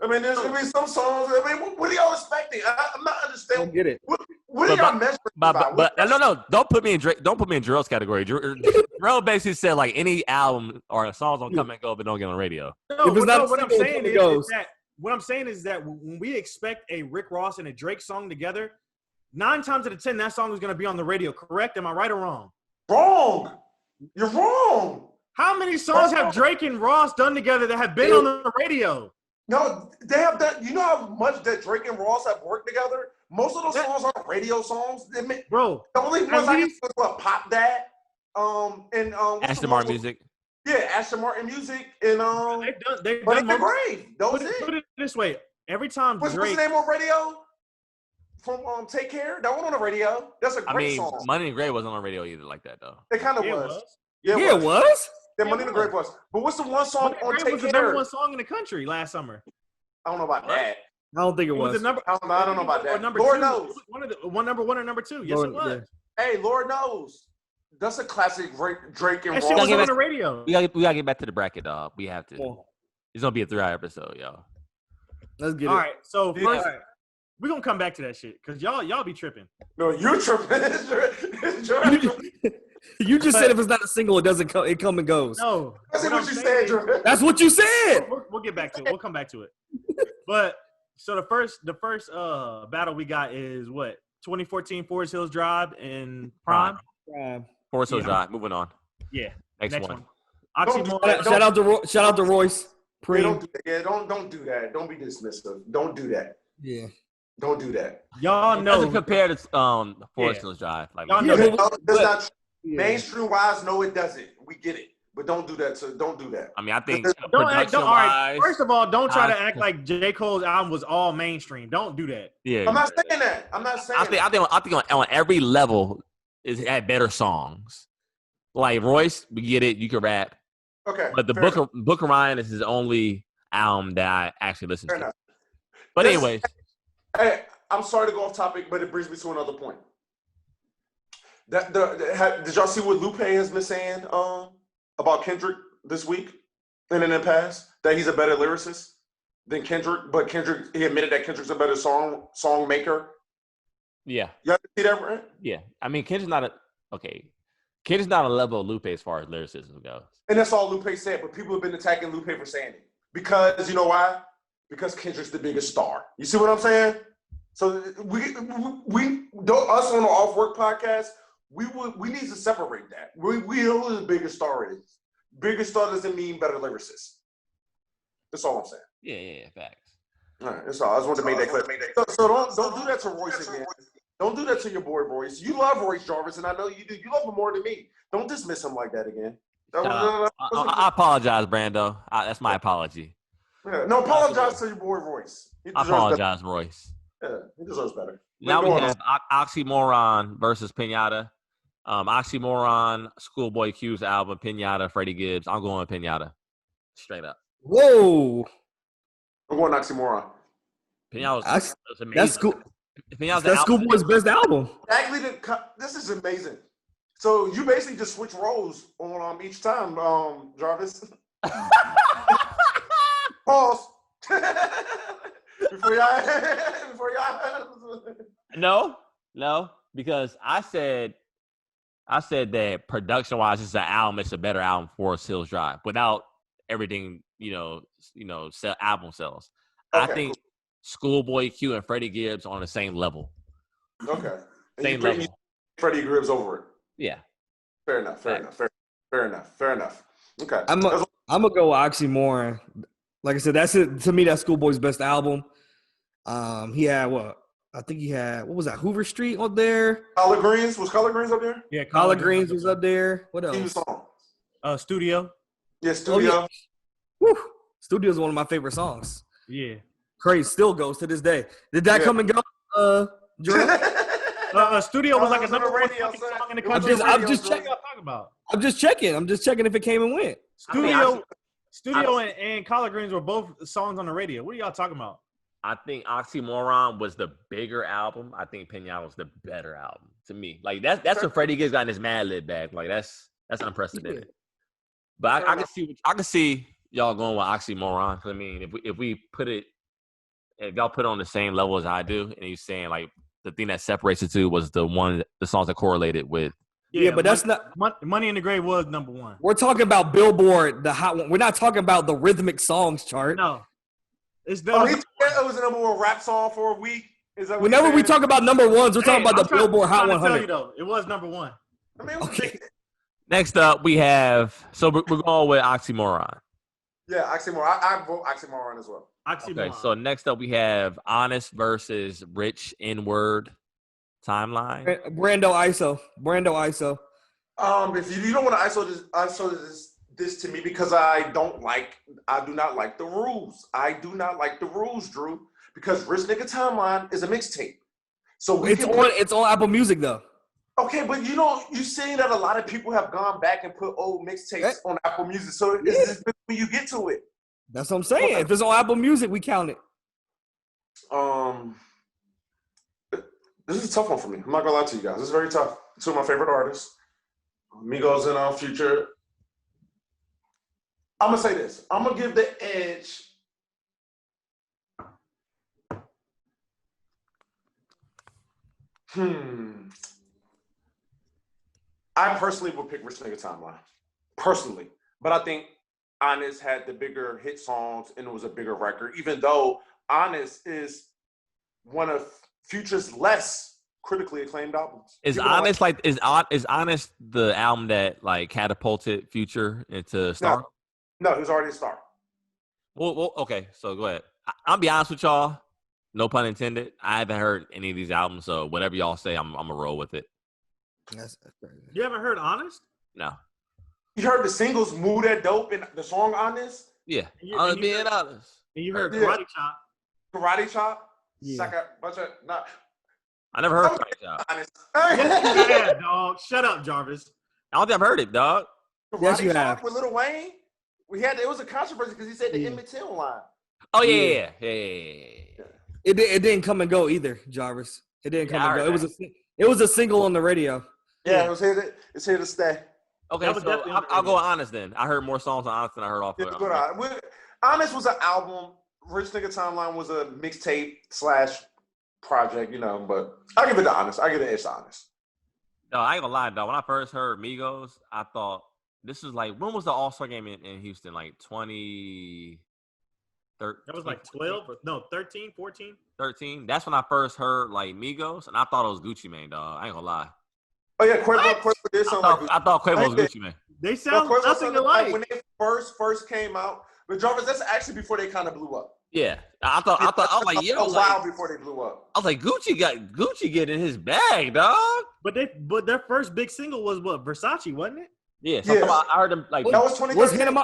I mean, there's going to be some songs. I mean, what are y'all expecting? I'm not understanding. I don't get it. What are y'all measuring by? But no. Don't put me in Drake. Don't put me in Jorel's category. Jorel basically said like any album or songs don't come and go, but don't get on the radio. No, what I'm saying is that when we expect a Rick Ross and a Drake song together, 9 times out of 10 that song is going to be on the radio. Correct? Am I right or wrong? Wrong. You're wrong. How many songs have Drake and Ross done together that have been on the radio? No, they have done. You know how much that Drake and Ross have worked together? Most of those songs aren't radio songs. Bro, the only ones I can think of Pop That, and Aston Martin music. Yeah, Aston Martin music and They've Money done in the Grave. That was put it. it this way. Every time What's Drake, the name on radio? From Take Care? That one on the radio. That's a great song. Money and Gray wasn't on radio either like that though. It kind of yeah, it was. was. Yeah, Yeah, it was. Yeah, Yeah, Money in the Grave was. But what's the one song Money on Grave Take was the Care? number one song in the country last summer. I don't know about that. I don't think it It was was. the number. I don't know about that. Number Lord two. knows. One number one or number two. Yes, Lord, it was. yeah. Hey, Lord knows. That's a classic Drake and That shit Ross. was on the radio. We gotta get back to the bracket, dog. We have to. Come on. It's gonna be a 3-hour episode, y'all. Let's get All it. right, so Yeah. first we're gonna come back to that shit because y'all be tripping. No, you're tripping. It's Jorel. You just said if it's not a single, it doesn't come. It come and goes. No, That's what what I'm you saying said, is- Jorel. That's what you said. We'll get back to it. We'll come back to it. But so the first battle we got is what 2014 Forest Hills Drive and Prime. Forest Hills Yeah. Drive. Moving on. Yeah, Next one. Oxymoron. Shout out to Royce. Yeah, Preem. don't do that. Yeah, don't do that. Don't be dismissive. Don't do that. Yeah. Don't do that. Y'all It know doesn't compare to Forest Yeah. Hills Drive. Like Y'all Yeah, know but- That's not true. Yeah. Mainstream wise, no, it doesn't. We get it. But don't do that. So don't do that. I mean, I think Don't all production right. wise. First of all, don't try to I- act like J. Cole's album was all mainstream. Don't do that. Yeah. I'm not saying that. I'm not saying I think on every level is had better songs. Like Royce, we get it. You can rap, that. Okay. but the fair Book of Ryan is his only album that I actually listen Fair to. enough. But This- anyways, Hey, I'm sorry to go off topic, but it brings me to another point. Did y'all see what Lupe has been saying about Kendrick this week and in the past? That he's a better lyricist than Kendrick, but he admitted that Kendrick's a better song maker. yeah, Y'all see that, right? yeah. I mean, Kendrick's not a level of Lupe as far as lyricism goes. And that's all Lupe said, but people have been attacking Lupe for saying it. Because, you know why? Because Kendrick's the biggest star. You see what I'm saying? So we us on the Off Work podcast, we need to separate that. We know who the biggest star is. Biggest star doesn't mean better lyricist. That's all I'm saying. Yeah, facts. All right, that's all. I just wanted to make that clear. So don't do that to Royce again. Don't do that to your boy Royce. You love Royce Jarvis, and I know you do. You love him more than me. Don't dismiss him like that again. I apologize, Brando. That's my apology. No, apologize to your boy Royce. He I deserves apologize, Royce. better. Yeah, he deserves better. Now we Go on. have Oxymoron versus Pinata. Oxymoron, Schoolboy Q's album, Pinata, Freddie Gibbs. I'm going with Pinata. Straight up. Whoa. I'm going Oxymoron. Pinata That's- was amazing. That's cool. Pinata's the That's album. Schoolboy's best album. Exactly. This is amazing. So you basically just switch roles on each time, Jarvis. Pause. before y'all. No, because I said that production wise, it's an album. It's a better album for Hills Drive without everything, album sales. I Okay, think Schoolboy Q and Freddie Gibbs on the same level. Okay. And Same you level. Freddie Gibbs over it. Yeah. Fair enough. Fair enough. Okay. I'm gonna go with Oxymoron. Like I said, that's it. To me, that's Schoolboy's best album. He had what? I think he had what was that? Hoover Street up there. Collard Greens. Was Collard Greens up there? Yeah, Collard Greens was up there. What He else? was song. Studio. Yeah, Studio. Oh, yeah. Woo. Studio is one of my favorite songs. Yeah. Crazy still goes to this day. Did that come and go? Jorel? Studio was like a That was number on the one radio, fucking son. song in the It was country. on the I'm radio, just son. What y'all talking about? I'm just checking if it came and went. Studio and Collard Greens were both songs on the radio. What are y'all talking about? I think Oxymoron was the bigger album. I think Pinata was the better album to me. Like that's what Freddie Gibbs got in his Mad Lib bag. Like that's unprecedented. But I can see y'all going with Oxymoron. 'Cause I mean, if y'all put it on the same level as I do, and you're saying like the thing that separates the two was the songs that correlated with. Yeah, but that's not. Money in the Grave was number one. We're talking about Billboard, the hot one. We're not talking about the rhythmic songs chart. No, it's the. Oh, it was the number one rap song for a week. Is that what Whenever we talk about number ones, we're talking about the Billboard Hot I'm trying to 100. tell you though, it was number one. I mean, Okay. Next up, we have we're going with Oxymoron. Yeah, Oxymoron. I vote Oxymoron as well. Oxymoron. Okay, so next up we have Honest versus Rich N-Word Timeline. Brando ISO. If you don't want to ISO this this to me because I do not like the rules. I do not like the rules, Drew, because Rich Nigga Timeline is a mixtape. So it's on Apple Music though. Okay, but you saying that a lot of people have gone back and put old mixtapes on Apple Music. So it's when you get to it. That's what I'm saying. If it's on Apple Music, we count it. This is a tough one for me. I'm not gonna lie to you guys. This is very tough. Two of my favorite artists, Migos and Future. I'm gonna say this. I'm gonna give the edge. I personally would pick Rich Nigga Timeline. Personally. But I think Honest had the bigger hit songs and it was a bigger record, even though Honest is one of Future's less critically acclaimed albums. Is Honest the album that like catapulted Future into star? No, he was already a star. Well, okay, so go ahead. I'll be honest with y'all. No pun intended. I haven't heard any of these albums, so whatever y'all say, I'm gonna roll with it. That's crazy. You haven't heard Honest? No. You heard the singles "Move That Dope" and the song "Honest"? Yeah, I'm being honest. And you heard Karate Chop? Karate Chop? Yeah. I never heard Karate Chop. Honest. Yeah, dog. Shut up, Jarvis. I don't think I've heard it, dog. Yes, you Karate Chop have. with Lil Wayne? It was a controversy because he said the Emmett Till line. Oh yeah. It didn't come and go either, Jarvis. It didn't come and go. It was a single on the radio. Yeah, it's here to stay. Okay, so I'll go Honest then. I heard more songs on Honest than I heard off of it. Honest was an album. Rich Nigga Timeline was a mixtape / project, but I'll give it to Honest. I'll give it to Honest. No, I ain't gonna lie, dog. When I first heard Migos, I thought this is like, when was the All-Star game in Houston? Like 2013? That was like 12 or no, 13, 14? 13. That's when I first heard like Migos, and I thought it was Gucci Mane, dog. I ain't gonna lie. Oh yeah, Quavo did sound like Gucci. I thought Quavo was Gucci Mane. They sound nothing alike. When they first came out, but Jarvis, that's actually before they kind of blew up. Yeah, I was like, yo, a while before they blew up. I was like, Gucci getting his bag, dog. But their first big single was what, Versace, wasn't it? Yeah, so I heard them like. That was 2013.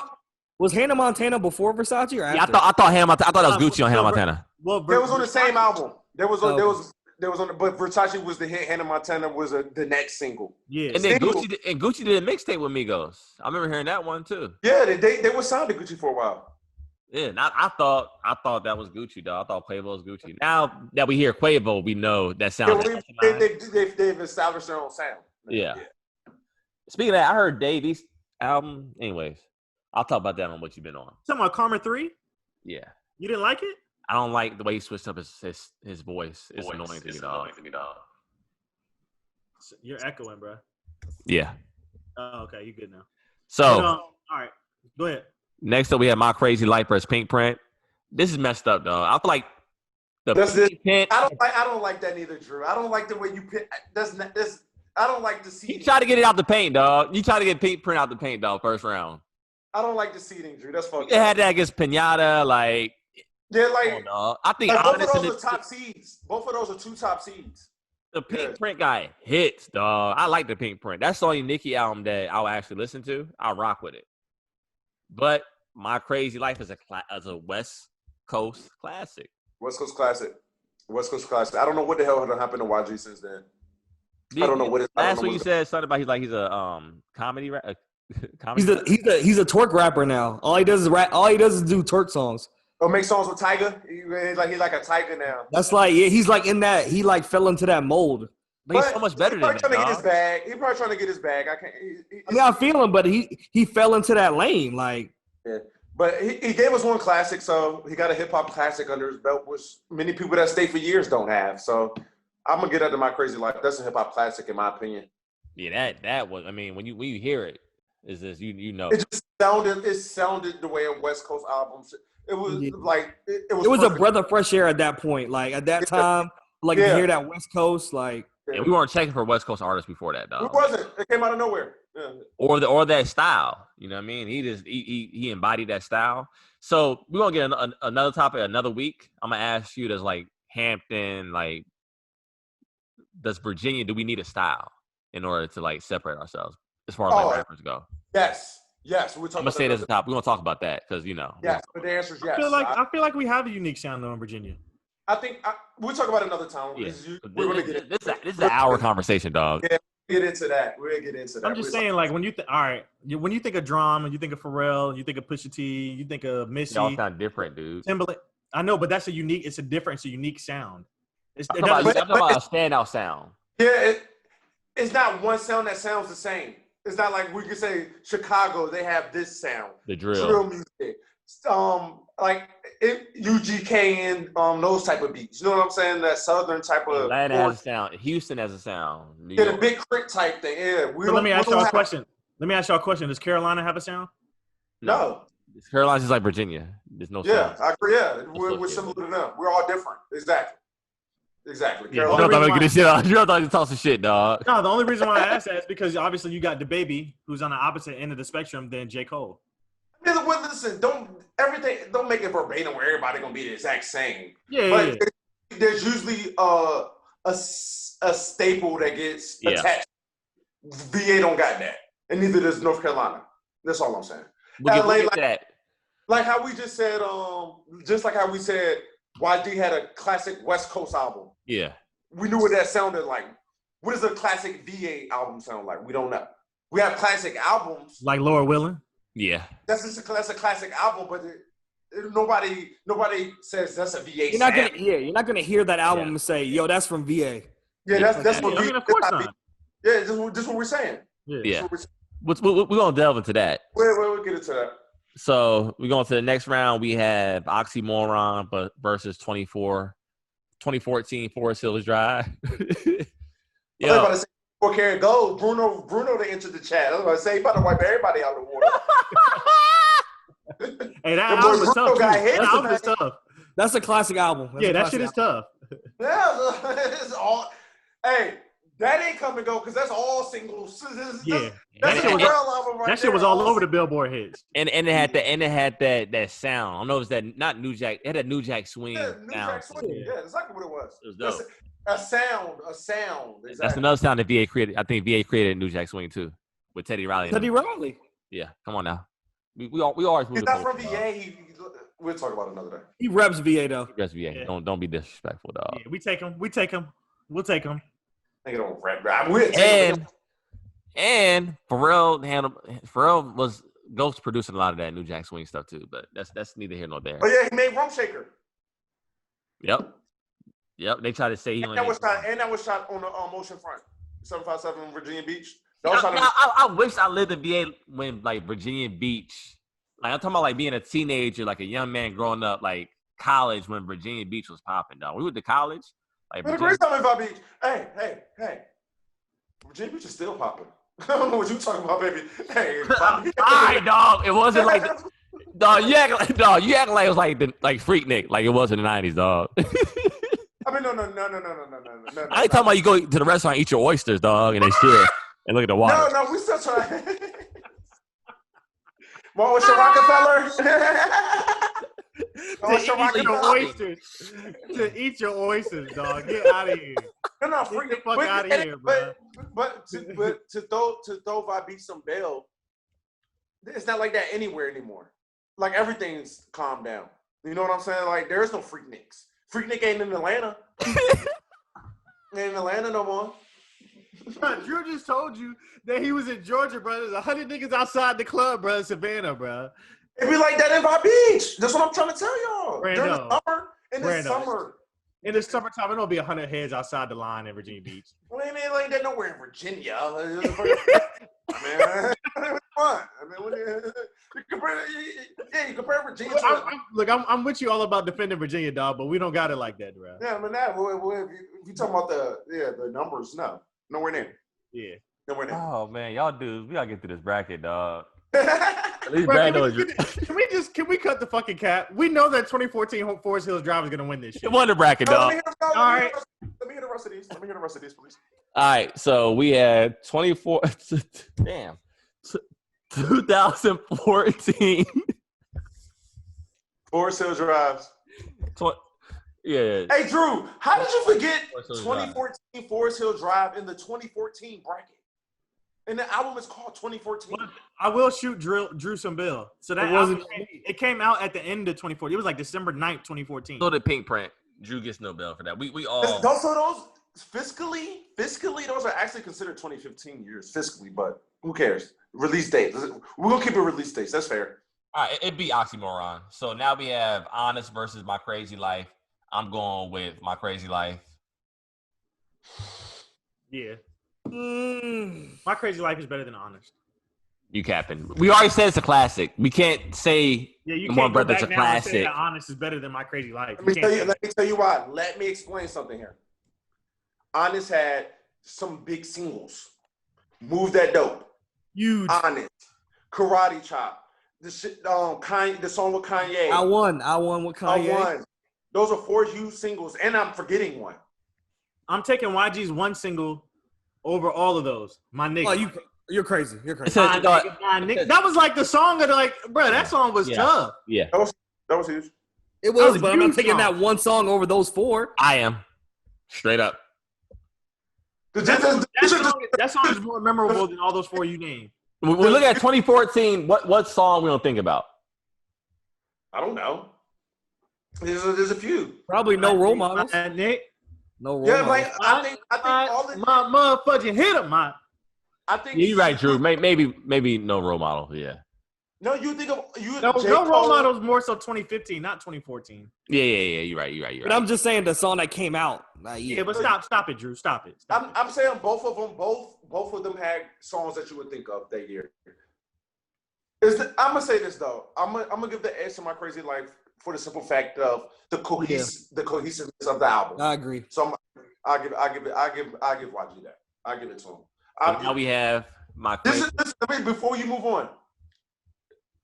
Was Hannah Montana before Versace or after? Yeah, I thought that was Gucci on Hannah Montana. Well, they was on the same album. There was but Versace was the hit. Hannah Montana was the next single. Yeah, and then Gucci did a mixtape with Migos. I remember hearing that one too. Yeah, they were signed to Gucci for a while. Yeah, and I thought that was Gucci, dog. I thought Quavo was Gucci. Now that we hear Quavo, we know that sounds. Yeah, they've established their own sound. Yeah. Speaking of that, I heard Davies' album. Anyways, I'll talk about that on What You've Been On. Talking about Karma 3? Yeah. You didn't like it? I don't like the way he switched up his voice. It's annoying to me, dog. You're echoing, bro. Yeah. Oh, okay. You good now. So, all right. Go ahead. Next up, we have My Crazy Life versus Pink Print. This is messed up, dog. I feel like I don't like that neither, Drew. I don't like the way you pick. I don't like the seating. You try to get it out the paint, dog. You try to get Pink Print out the paint, dog, first round. I don't like the seating, Drew. That's fucked up. They had that against Pinata, like. Yeah, like. On, I think both of those are top seeds. Both of those are 2 top seeds. The Pink Print guy hits, dog. I like the Pink Print. That's the only Nicki album that I'll actually listen to. I'll rock with it. But My Crazy Life is a West Coast classic. West Coast classic. I don't know what the hell happened to YG since then. I don't know what it is. Last week you said something about he's a comedy rapper. He's a twerk rapper now. All he does is rap. All he does is do twerk songs. Or make songs with Tyga. He's like a Tyga now. That's like he's like in that. He like fell into that mold. But he's so much better than that. He's probably trying to get his bag. I feel him, but he fell into that lane. Like, yeah. But he gave us one classic, so he got a hip hop classic under his belt, which many people that stay for years don't have. So I'm gonna get out of My Crazy Life. That's a hip hop classic, in my opinion. Yeah, that was. I mean, when you hear it, is this you know? It just sounded the way a West Coast album. It was like it was a breath of fresh air at that point. Like at that time, to hear that West Coast, like. Yeah, we weren't checking for West Coast artists before that, dog. It wasn't. It came out of nowhere. Yeah. Or that style. You know what I mean? He embodied that style. So we're gonna get another topic another week. I'm gonna ask you, does like Hampton, like does Virginia, do we need a style in order to like separate ourselves as far as like rappers go? Yes. Yes, we're talking I'm gonna about say it as another. a top. We're gonna talk about that because Yes, but the answer is yes. I feel like we have a unique sound though in Virginia. I think we'll talk about another time. Yeah. We're gonna get this is an hour conversation, dog. Yeah, get into that. We'll get into that. I'm just saying, like when you when you think of Drum and you think of Pharrell, you think of Pusha T, you think of Missy. They all sound different, dude. Timberlake. I know, but that's a unique. It's a different. It's a unique sound. I'm talking about a standout sound. Yeah, it's not one sound that sounds the same. It's not like we can say Chicago. They have this sound. The drill music. Like UGK and those type of beats. You know what I'm saying? That southern type of. Atlanta has a sound. Houston has a sound. The big crit type thing. Yeah. Let me ask y'all a question. Does Carolina have a sound? No. Carolina's just like Virginia. There's no sound. Yeah, I agree. Yeah, we're similar to them. We're all different. Exactly. Yeah, Drill thought you talk some shit, dog. No, the only reason why I asked that is because obviously you got DaBaby, who's on the opposite end of the spectrum than J. Cole. Listen, don't make it verbatim where everybody gonna be the exact same. Yeah. There's usually a staple that gets attached. VA don't got that, and neither does North Carolina. That's all I'm saying. We'll get that. Like how we just said, just like how we said YG had a classic West Coast album. Yeah. We knew what that sounded like. What does a classic VA album sound like? We don't know. We have classic albums. Like Laura Willin? Yeah. That's a classic album, but nobody says that's a VA you're not gonna hear that album and say, yo, that's from VA. Yeah, that's what I mean, of course not. Yeah, just what we're saying. Yeah. We're gonna delve into that. We'll get into that. So we're going to the next round. We have Oxymoron versus 2014 Forest Hills Drive. I was about to say 4 karat gold. Bruno to enter the chat. I was about to say he about to wipe everybody out of the water. Hey, that album was tough. That album is tough. That's a classic album. That shit is tough. Yeah, it's all. Hey, that ain't come and go because that's all singles. That shit was all over the Billboard hits. And it had that sound. I don't know if it's that not New Jack. It had a New Jack swing sound. Yeah, exactly what it was. It was dope. A sound. Exactly. That's another sound that VA created. I think VA created a New Jack swing too with Teddy Riley. Riley. Yeah, come on now. We always move. He's not from VA. We'll talk about it another day. He reps VA though. He reps VA. Yeah. Don't be disrespectful, dog. Yeah, we take him. We'll take him. Nigga don't rap. And Pharrell was Ghost producing a lot of that New Jack Swing stuff too, but that's neither here nor there. Oh yeah, he made Rum Shaker. Yep. They tried to say he. And that was shot on the Motion Front, 757 Virginia Beach. I wish I lived in VA when like Virginia Beach. Like I'm talking about like being a teenager, like a young man growing up, like college when Virginia Beach was popping. Dog, we went to college. Like a great time in Virginia Beach. Hey. Virginia Beach is still popping. I don't know what you talking about, baby. Hey, all right, dog. It wasn't like, dog. You act like it was like Freaknik, like it was in the '90s, dog. I mean, no. I ain't talking about you go to the restaurant, eat your oysters, dog, and they shit, and look at the water. No, we still trying. What was your Rockefeller? To eat your oysters, dog. Get out of here. No, get the fuck out of here, bro. But to throw Vibe some bail, it's not like that anywhere anymore. Like everything's calmed down. You know what I'm saying? Like there's no Freakniks. Freaknik ain't in Atlanta. Ain't in Atlanta no more. Drew just told you that he was in Georgia, bro. There's 100 niggas outside the club, bro, in Savannah, bro. It be like that in Vibe Beach. That's what I'm trying to tell y'all. During the summer, in the summertime, it'll be 100 heads outside the line in Virginia Beach. Well, I mean, like that nowhere in Virginia. Man, fun. I mean, you compare Virginia. I'm with you all about defending Virginia, dog, but we don't got it like that, bro. Yeah, I mean, if you talking about the numbers, nowhere near. Yeah, nowhere near. Oh man, y'all dudes, we gotta get through this bracket, dog. At least Brando can we cut the fucking cap? We know that 2014 Forest Hills Drive is gonna win this shit. It won the bracket, dog. All right. Let me hear the rest of these. Please. All right, so we had 2014. Forest Hills Drive. Yeah. Hey, Drew, how did you forget 2014 Forest Hills Drive in the 2014 bracket? And the album is called 2014. I will shoot Drew some bill. So that album came out at the end of 2014. It was like December 9th, 2014. So the Pink Print. Drew gets no bill for that. We all. Those fiscally, those are actually considered 2015 years fiscally, but who cares? Release date. We're gonna keep it release dates. That's fair. All right, it'd be oxymoron. So now we have Honest versus My Crazy Life. I'm going with My Crazy Life. Yeah. My Crazy Life is better than Honest. You capping. We already said it's a classic. We can't say you Come can't On go Brother, it's back a now and say classic. that Honest is better than My Crazy Life. Let me tell you why. Let me explain something here. Honest had some big singles. Move That Dope. Huge. Honest. Karate Chop. The song with Kanye. I won with Kanye. I won. Those are 4 huge singles, and I'm forgetting one. I'm taking YG's one single over all of those. My nigga. Oh, you're crazy. You're crazy. My nigga. That was like the song of bro, that song was tough. Yeah. That was huge. It was, a but I'm not huge taking song. that one song over those 4. I am. Straight up. That song is more memorable than all those 4 you named. We look at 2014. What song we don't think about? I don't know. There's a few. Probably No Role Models. Nick. No Role Yeah, Models. like I think all the my motherfucking hit him, man. I think Yeah, you're right, Drew. Maybe No Role Model. Yeah. No, you think of you. No J. role Cole, models more so 2015, not 2014. Yeah. You're right. But I'm just saying the song that came out. Yeah, but stop it, Drew. Stop it. I'm saying both of them had songs that you would think of that year. I'm gonna say this though. I'm gonna give the edge to My Crazy Life for the simple fact of the cohesiveness of the album. I agree. So I give YG that. I give it to him. Now we have My Crazy. Before you move on,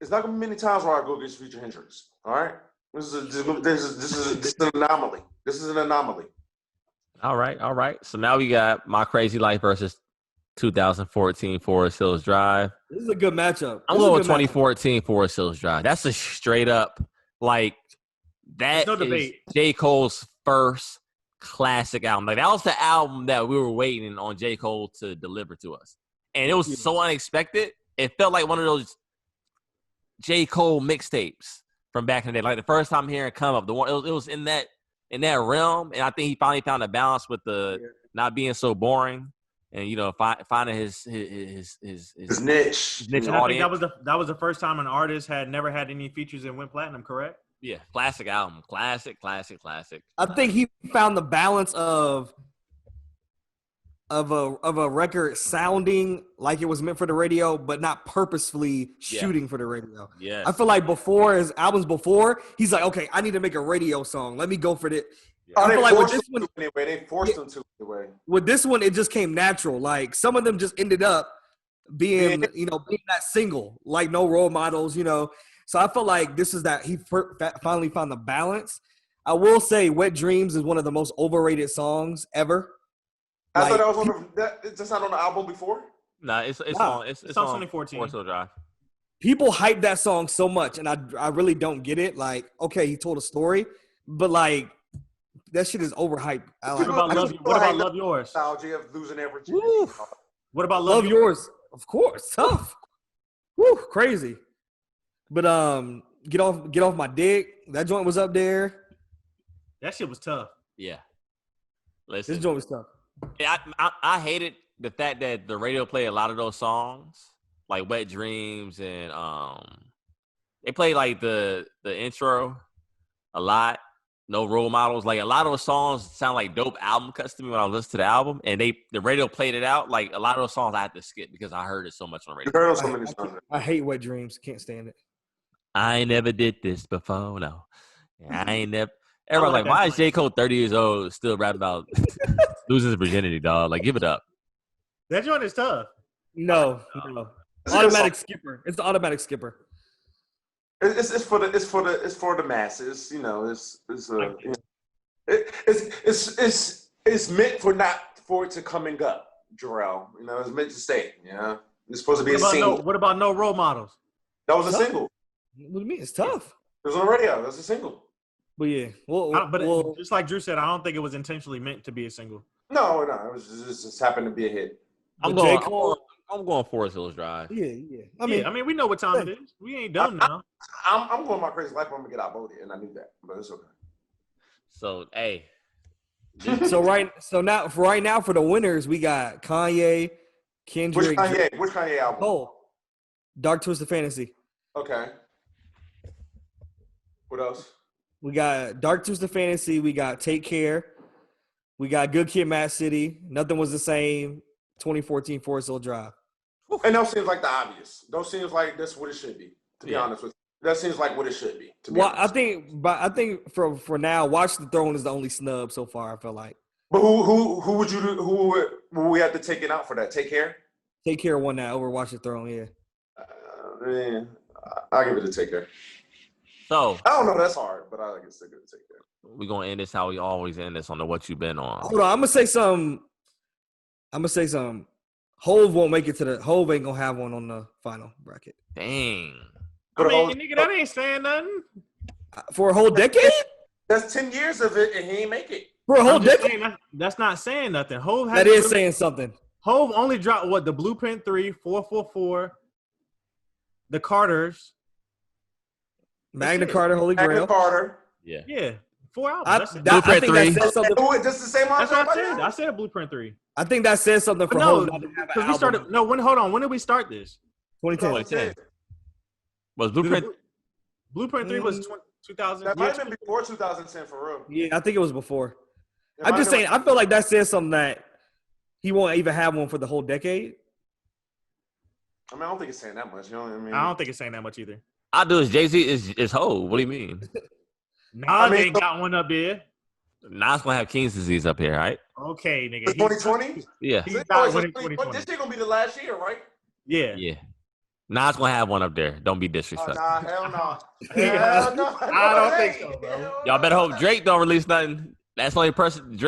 it's not gonna be many times where I go against Future Hendrix. All right, this is an anomaly. This is an anomaly. All right. So now we got My Crazy Life versus 2014 Forest Hills Drive. This is a good matchup. I'm going with 2014 Forest Hills Drive. That's a straight up that no is debate. J. Cole's first classic album. Like that was the album that we were waiting on J. Cole to deliver to us, and it was so unexpected. It felt like one of those J. Cole mixtapes from back in the day. Like the first time hearing "Come Up," it was in that realm, and I think he finally found a balance with the not being so boring, and finding his niche. And I think that was the first time an artist had never had any features and went platinum. Correct? Yeah, classic album, classic. I think he found the balance of a record sounding like it was meant for the radio, but not purposefully shooting for the radio. Yeah, I feel like his albums before, he's like, okay, I need to make a radio song. Let me go for it. Yeah. I feel like with this one, they forced him to anyway. With this one, it just came natural. Like some of them just ended up being that single, like No Role Models, So I feel like this is that he finally found the balance. I will say Wet Dreams is one of the most overrated songs ever. I thought that was it's not on the album before? Nah, it's on 2014. Forest Hill Drive. People hype that song so much, and I really don't get it. Like, okay, he told a story, but like that shit is overhyped. What about Love Yours? Nostalgia of losing everything. What about Love Yours? Of course, tough. Woo, crazy. But get off my dick. That joint was up there. That shit was tough. Yeah. Listen, This joint was tough. Yeah, I hated the fact that the radio played a lot of those songs, like Wet Dreams, and they played like the intro a lot. No Role Models. Like a lot of those songs sound like dope album cuts to me when I listen to the album, and the radio played it out. Like a lot of those songs I had to skip because I heard it so much on the radio. You heard so many songs. I hate Wet Dreams. Can't stand it. I ain't never did this before. No, I ain't never. Everyone's like, why is J. Cole 30 years old still rapping about losing his virginity, dog? Like, give it up. That joint is tough. No. Automatic skipper. It's the automatic skipper. It's for the masses. It's meant for it to come and go. Jorel, it's meant to stay. It's supposed to be a single. What about No Role Models? That was a single. What do you mean? It's tough. It was on the radio. It was a single. But yeah, just like Drew said, I don't think it was intentionally meant to be a single. No, it was just happened to be a hit. I'm J. going I'm going Forest Hills Drive. Yeah. I mean, we know what time it is. We ain't dumb now. I'm going my crazy life. I'm gonna get outvoted, and I knew that, but it's okay. So hey. So right now for the winners, we got Kanye, Kendrick. Which Kanye album? Oh, Dark Twisted Fantasy. Okay. What else? We got Dark Twisted Fantasy. We got Take Care. We got Good Kid, Mad City. Nothing Was the Same. 2014 Forest Hill Drive. And those seems like the obvious. Those seems like that's what it should be. To be honest with you, that seems like what it should be. I think for now, Watch the Throne is the only snub so far. I feel like. But who would you do? Who would we have to take it out for that? Take Care. Take Care won that over Watch the Throne. Yeah. Man, I'll give it to Take Care. So I don't know. That's hard, but I guess they're gonna take Care. We're gonna end this how we always end this on the What You Been On. Hold on, I'm gonna say something. Hove won't make it to the. Hove ain't gonna have one on the final bracket. Dang. I mean, nigga, that ain't saying nothing. For a whole decade? That's 10 years of it, and he ain't make it. For a whole decade? That's not saying nothing. Hove that is saying something. Hove only dropped the Blueprint 3, 444, the Carters, Magna Carta, Holy Grail. Magna Carta. Yeah. 4 albums. I think that says something. Just the same. That's what I said. I said Blueprint 3. I think that says something for Hove not to have an album. We started. No, hold on. When did we start this? 2010. Was Blueprint? Blueprint 3 was 2000. That might have been before 2010 for real. Yeah, I think it was before. I'm just saying. I feel like that says something that he won't even have one for the whole decade. I mean, I don't think it's saying that much. You know what I mean? I don't think it's saying that much either. I do. Is Jay-Z is Hove? What do you mean? Nas ain't got one up there. Nas gonna have King's disease up here, right? Okay, nigga. 2020? Yeah. He's not winning 2020. This shit gonna be the last year, right? Yeah. Yeah. Nas gonna have one up there. Don't be disrespectful. Nah, hell no. Hell no. I don't think so, bro. Y'all better hope Drake don't release nothing. That's the only person.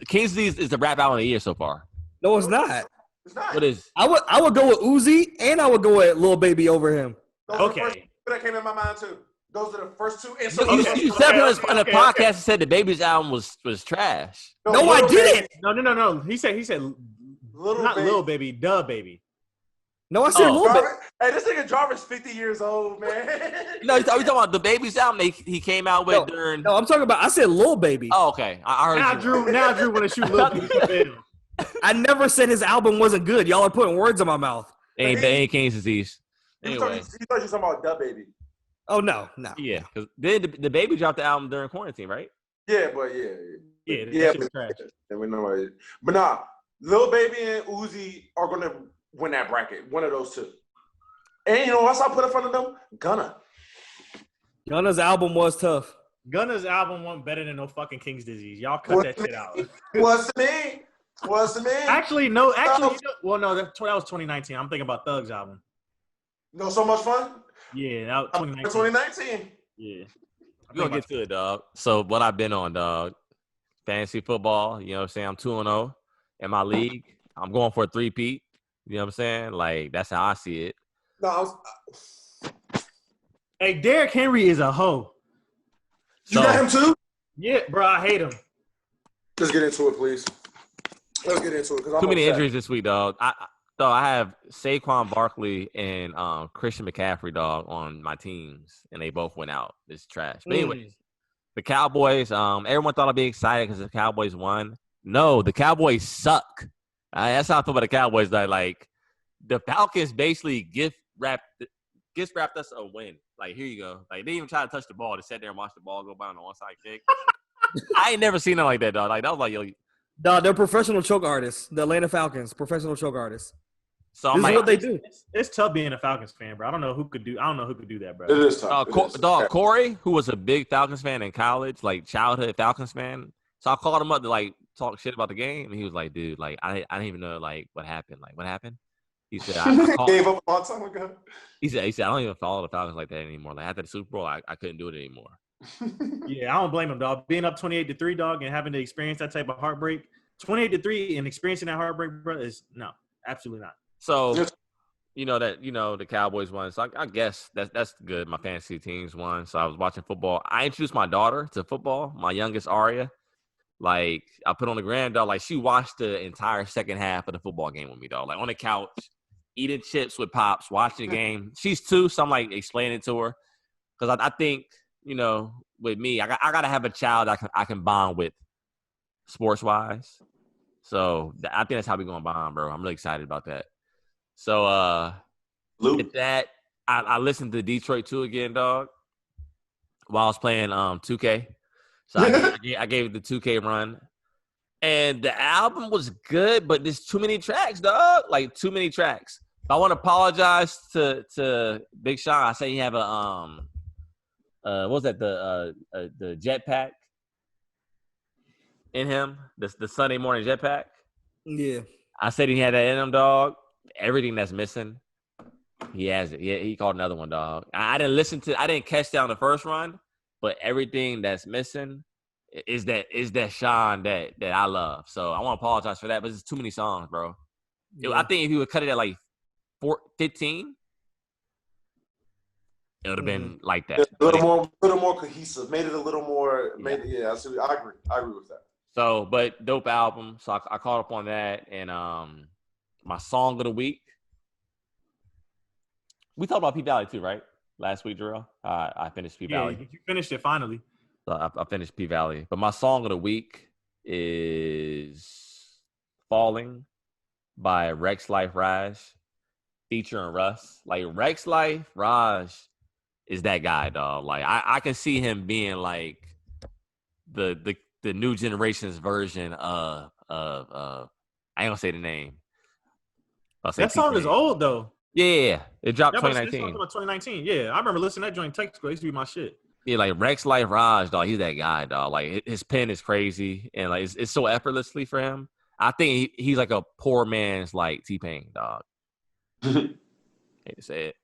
King's disease is the rap album of the year so far. No, it's not. It's not. What is? I would go with Uzi and I would go with Lil Baby over him. Okay. That came in my mind too. Those are the first two. And So you said on the podcast and said the Baby's album was trash. No, I didn't. No. He said Lil Baby, Duh Baby. No, I said Lil Baby. Hey, this nigga Jarvis 50 years old, man. No, are we talking about the Baby's album he came out with during? No, I'm talking about. I said Lil Baby. Oh, okay. I heard Now Drew want to shoot Lil Baby. I never said his album wasn't good. Y'all are putting words in my mouth. Ain't King's disease. Anyway, you thought you were talking about Duh Baby. Oh no. Yeah, because the Baby dropped the album during quarantine, right? Yeah, but yeah, but, trash. And we know it. But nah, Lil Baby and Uzi are gonna win that bracket. One of those two. And you know what else I put in front of them? Gunna's album was tough. Gunna's album wasn't better than no fucking King's disease. Y'all cut that shit out. What's the name? Actually, no. That was 2019. I'm thinking about Thug's album. No, So Much Fun? Yeah, that was 2019. 2019. Yeah. We're going to get to it, dog. So what I've been on, dog, fantasy football, you know what I'm saying? I'm 2-0 in my league. I'm going for a 3-peat. You know what I'm saying? Like, that's how I see it. No, Hey, Derrick Henry is a hoe. You got him too? Yeah, bro, I hate him. Let's get into it, please. Let's get into it. Too many injuries this week, dog. I have Saquon Barkley and Christian McCaffrey, dog, on my teams, and they both went out. It's trash. But anyways, the Cowboys, everyone thought I'd be excited because the Cowboys won. No, the Cowboys suck. That's how I feel about the Cowboys. Like, the Falcons basically gift wrapped us a win. Like, here you go. Like, they didn't even try to touch the ball. They sat there and watched the ball go by on the onside kick. I ain't never seen nothing like that, dog. Like, that was like, yo. Dog, they're professional choke artists. The Atlanta Falcons, professional choke artists. So this is what they do. It's tough being a Falcons fan, bro. I don't know who could do that, bro. It is tough. Corey, who was a big Falcons fan in college, like childhood Falcons fan. So I called him up to like talk shit about the game, and he was like, "Dude, like I didn't even know like what happened. Like what happened?" He said, "I gave up a long time ago." He said, "I don't even follow the Falcons like that anymore. Like after the Super Bowl, I couldn't do it anymore." Yeah, I don't blame him, dog. Being up 28-3, dog, and having to experience that type of heartbreak, 28-3, and experiencing that heartbreak, bro, is no, absolutely not. So. The Cowboys won. So I guess that's good. My fantasy teams won. So I was watching football. I introduced my daughter to football, my youngest Aria. Like, I put on the gram, dog. Like, she watched the entire second half of the football game with me, dog. Like, on the couch, eating chips with Pops, watching the game. She's 2, so I'm like explaining to her. Because I think, with me, I got to have a child I can bond with sports-wise. So I think that's how we're going to bond, bro. I'm really excited about that. So with that, I listened to Detroit 2 again, dog, while I was playing 2K. So I gave it the 2K run. And the album was good, but there's too many tracks, dog. Like, too many tracks. I want to apologize to Big Sean. I say he have a what was that, the jetpack in him, the Sunday morning jetpack. Yeah, I said he had that in him, dog. Everything that's missing, he has it. He called another one, dog. I didn't catch down the first run, but everything that's missing is that Sean that I love. So I want to apologize for that, but it's too many songs, bro. yeah. I think if you would cut it at like 15, it would have been like that. A little more cohesive. Made it a little more. Yeah. I agree. I agree with that. So, but dope album. So I caught up on that, and my song of the week. We talked about P Valley too, right? Last week, Jorel. I finished P Valley. Yeah, you finished it finally. So I finished P Valley, but my song of the week is "Falling" by Rex Life Raj, featuring Russ. Like, Rex Life Raj is that guy, dog. Like, I can see him being like the new generation's version of I ain't gonna say the name. That song is old though. Yeah, it dropped Yeah, 2019. 2019. Yeah, I remember listening to that joint in Texas. It used to be my shit. Yeah, like Rex Life Raj, dog. He's that guy, dog. Like, his pen is crazy, and like it's so effortlessly for him. I think he's like a poor man's like T-Pain, dog. Hate to say it.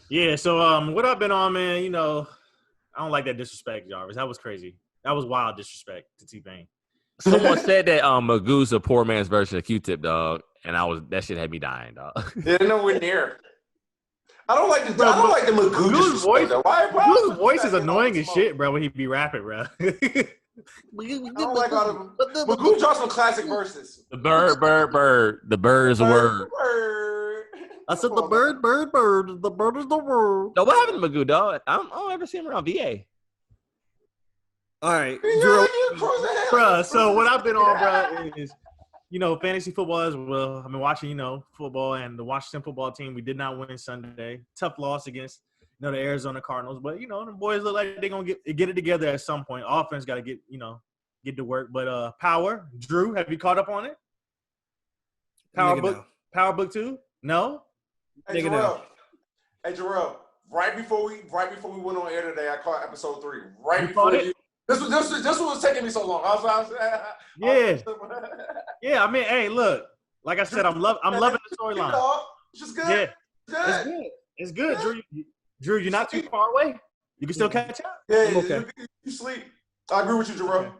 Yeah. So what I've been on, man. I don't like that disrespect, Jarvis. That was crazy. That was wild disrespect to T-Pain. Someone said that Magoo's a poor man's version of Q-Tip, dog, and that shit had me dying, dog. Yeah, nowhere near. I don't like the Magoo's voice. Magoo's voice is annoying as shit, bro. When he be rapping, bro. I don't like all of them. Magoo dropped some classic verses. The bird. The bird is a word. I said the bird. The bird is the word. No, what happened to Magoo, dog? I don't ever see him around VA. All right, Bro, so what I've been on, bro, is fantasy football as well. I've been watching, football, and the Washington football team. We did not win Sunday. Tough loss against the Arizona Cardinals, but the boys look like they're gonna get it together at some point. Offense got to get to work. But Power, Drew, have you caught up on it? Power book 2? No. Hey, Jorel. Right before we went on air today, I caught episode 3. Right before you. This was taking me so long. Yeah. I mean, hey, look. Like I said, I'm loving the storyline. It's just good. Yeah, it's good. Drew, you're not too far away. You can still catch up. Yeah, okay. You sleep. I agree with you, Jorel. Okay.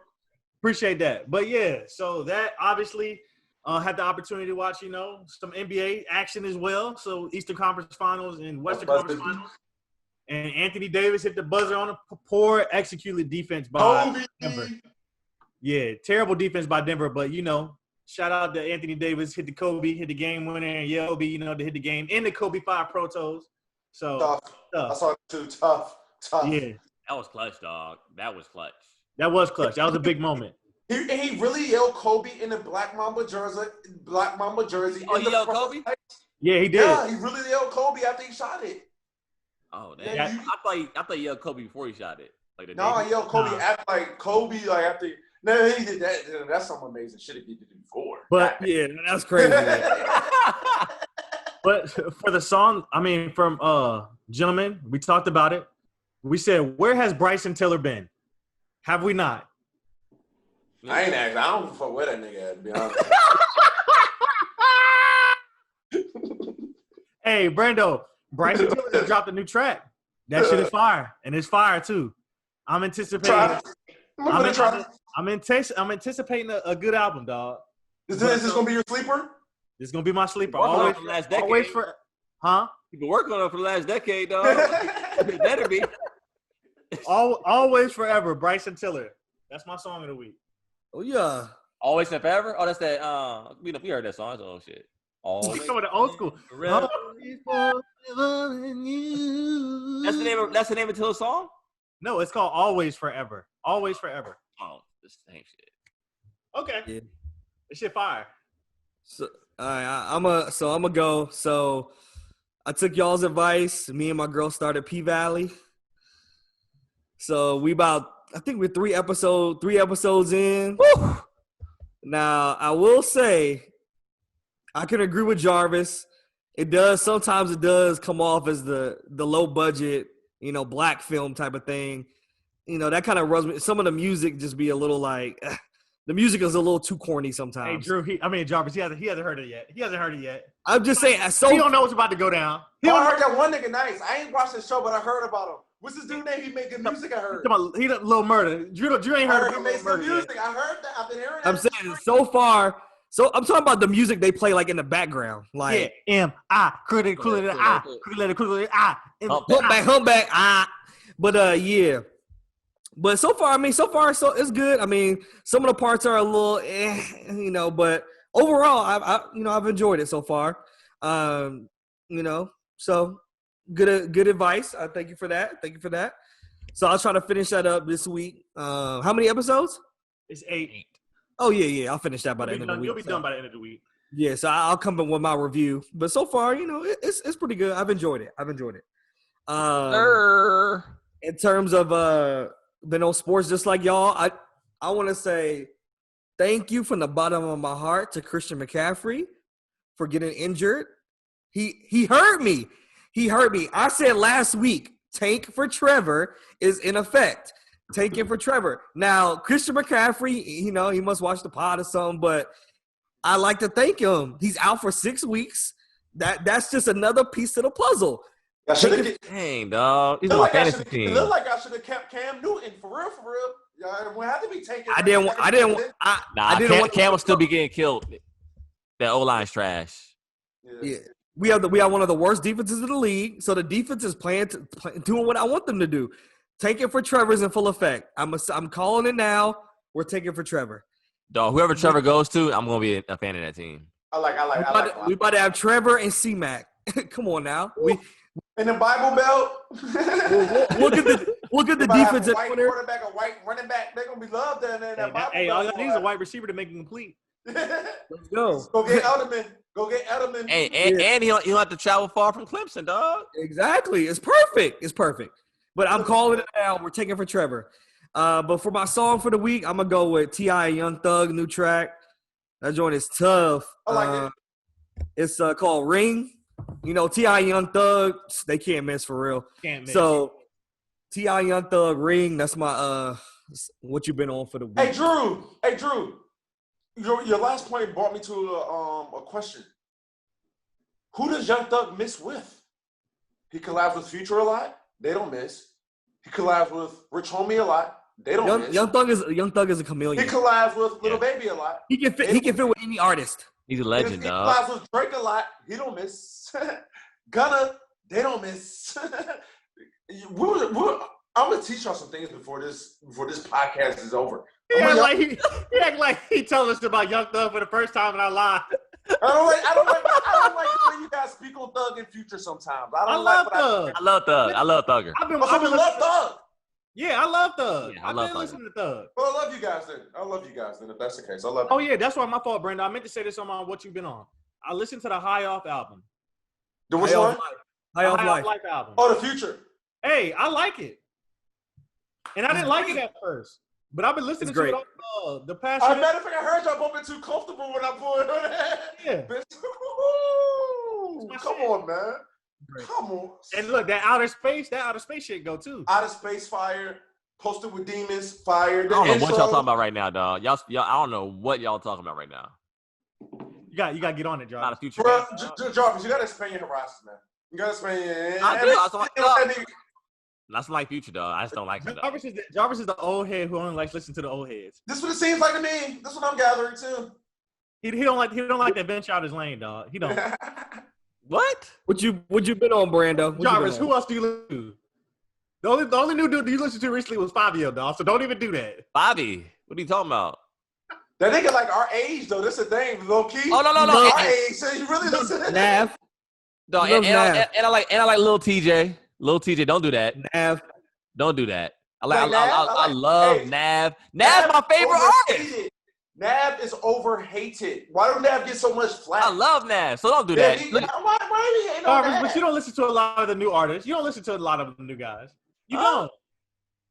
Appreciate that. But yeah, so that obviously had the opportunity to watch, some NBA action as well. So Eastern Conference Finals and Western Conference Finals. And Anthony Davis hit the buzzer on a poor executed defense by Denver. Yeah, terrible defense by Denver. But, shout out to Anthony Davis, hit the game winner, and Yelby, to hit the game in the Kobe 5 Pro Toes. So, tough. I saw it too. Tough. Yeah. That was clutch, dog. That was clutch. That was a big moment. He really yelled Kobe in the Black Mamba jersey. Oh, he yelled Kobe? Yeah, he did. Yeah, he really yelled Kobe after he shot it. Oh, damn. Yeah, I thought he yelled Kobe before he shot it. I yelled Kobe after. No, he did that. That's some amazing shit he did before. But yeah, that's crazy. But for the song, from Gentlemen, we talked about it. We said, where has Bryson Tiller been? Have we not? I ain't asking. I don't fuck with that nigga at, to be honest. Hey, Brando, Bryson Tiller just dropped a new track. That shit is fire, and it's fire too. I'm anticipating. I'm anticipating a good album, dog. Is this gonna be your sleeper? This is gonna be my sleeper. Always for the last decade. Always for, huh? You've been working on it for the last decade, dog. It better be. Always forever, Bryson Tiller. That's my song of the week. Oh yeah. Always and forever. Oh, that's that. We heard that song. That's old shit. All Some of the old school. That's the name of the song. No, it's called Always Forever. Always Forever. Oh, this same shit. Okay. Yeah. This shit fire. So I'm gonna go. So I took y'all's advice. Me and my girl started P Valley. So I think we're three episodes in. Woo! Now I will say, I can agree with Jarvis. Sometimes it does come off as the low budget, black film type of thing. That kind of rubs me. Some of the music just be a little like, the music is a little too corny sometimes. Hey, Drew, Jarvis, he hasn't heard it yet. I'm just saying. He don't know what's about to go down. I heard that one nigga nice. I ain't watched the show, but I heard about him. What's his dude name? He made good music, I heard. He did Lil Murder. Drew ain't heard he made some music. I heard that. I've been hearing that. I'm saying so far. So I'm talking about the music they play like in the background. Like M.I. Humpback. But yeah. But so far, so it's good. I mean, some of the parts are a little but overall, I've enjoyed it so far. So good advice. I thank you for that. So I'll try to finish that up this week. How many episodes? It's 8. Oh yeah. I'll finish that by the end of the week. You'll be done by the end of the week. Yeah, so I'll come in with my review. But so far, it's pretty good. I've enjoyed it. In terms of been on sports just like y'all, I want to say thank you from the bottom of my heart to Christian McCaffrey for getting injured. He hurt me. I said last week, tank for Trevor is in effect. Tanking for Trevor. Now, Christian McCaffrey, he must watch the pod or something, but I like to thank him. He's out for 6 weeks. That's just another piece of the puzzle. Dang, dog. He's on fantasy team. It looked like I should have kept Cam Newton for real. Y'all would have to be taking. I didn't want Cam will still be getting killed. That O-line's trash. Yeah. We have one of the worst defenses in the league, so the defense is doing what I want them to do. Taking for Trevor's in full effect. I'm calling it now. We're taking for Trevor. Dog, whoever Trevor goes to, I'm gonna be a fan of that team. I like. We about to have Trevor and C-Mac. Come on now. In the Bible Belt. Look at the defense at white quarterback, a white running back. They're gonna be loved in that Bible Belt. All you need is a white receiver to make it complete. Let's go. Go get Edelman. Hey, and he'll have to travel far from Clemson, dog. Exactly. It's perfect. But I'm calling it now. We're taking for Trevor. But for my song for the week, I'm gonna go with T.I. and Young Thug, new track. That joint is tough. I like it. It's called Ring. T.I. and Young Thug, they can't miss for real. Can't miss. So T.I. and Young Thug, Ring. That's my what you been on for the week. Hey Drew. Your last point brought me to a question. Who does Young Thug miss with? He collabs with Future a lot. They don't miss. He collabs with Rich Homie a lot. They don't miss. Young Thug is a chameleon. He collabs with Lil Baby a lot. He can fit with any artist. He's a legend, He dog. collabs with Drake a lot. He don't miss. Gunna, they don't miss. I'm gonna teach y'all some things before this podcast is over. He act like he told us about Young Thug for the first time in our life. I don't like the way you guys speak on Thug and Future sometimes. I love Thug. I love Thugger. I love Thug. Yeah, I love Thug. Yeah, I've been listening to Thug. Well, I love you guys then. If that's the case, I love you. Oh yeah, that's why my fault, Brando. I meant to say this on my What You've Been On. I listened to the High Off album. The which one? High Off Life album. Oh, the Future. Hey, I like it. And I didn't like it at first. But I've been listening to it the past year. Matter of fact, I heard y'all bumping too comfortable when I pulled it. Yeah. Come on, man. Great. Come on. And look, that outer space shit go too. Outer Space fire. Posted with Demons fire. I don't know what y'all talking about right now, dog. Y'all, I don't know what y'all talking about right now. You got to get on it, Jarvis. Not a Future. Jarvis, you got to expand your horizons, man. You got to expand. That's like Future, dog. I just don't like it. Jarvis is the old head who only likes listening to the old heads. This is what it seems like to me. This is what I'm gathering too. He don't like that venture out his lane, dog. He don't. What? What you been on, Brando? Jarvis, who else do you listen to? The only new dude you listened to recently was Fabio, dog. So don't even do that. Bobby, what are you talking about? That nigga like our age though. That's the thing, low key. Oh no. Our age. So you really listen to Nav. No, and I like Lil TJ. Lil TJ, don't do that. Nav. Don't do that. I Nav? love Nav. Nav's my favorite artist. Nav is overhated. Why do Nav get so much flack? I love Nav, so don't do that. Why do you hate on Jarvis, Nav? but you don't listen to a lot of the new artists. You don't listen to a lot of the new guys. You don't.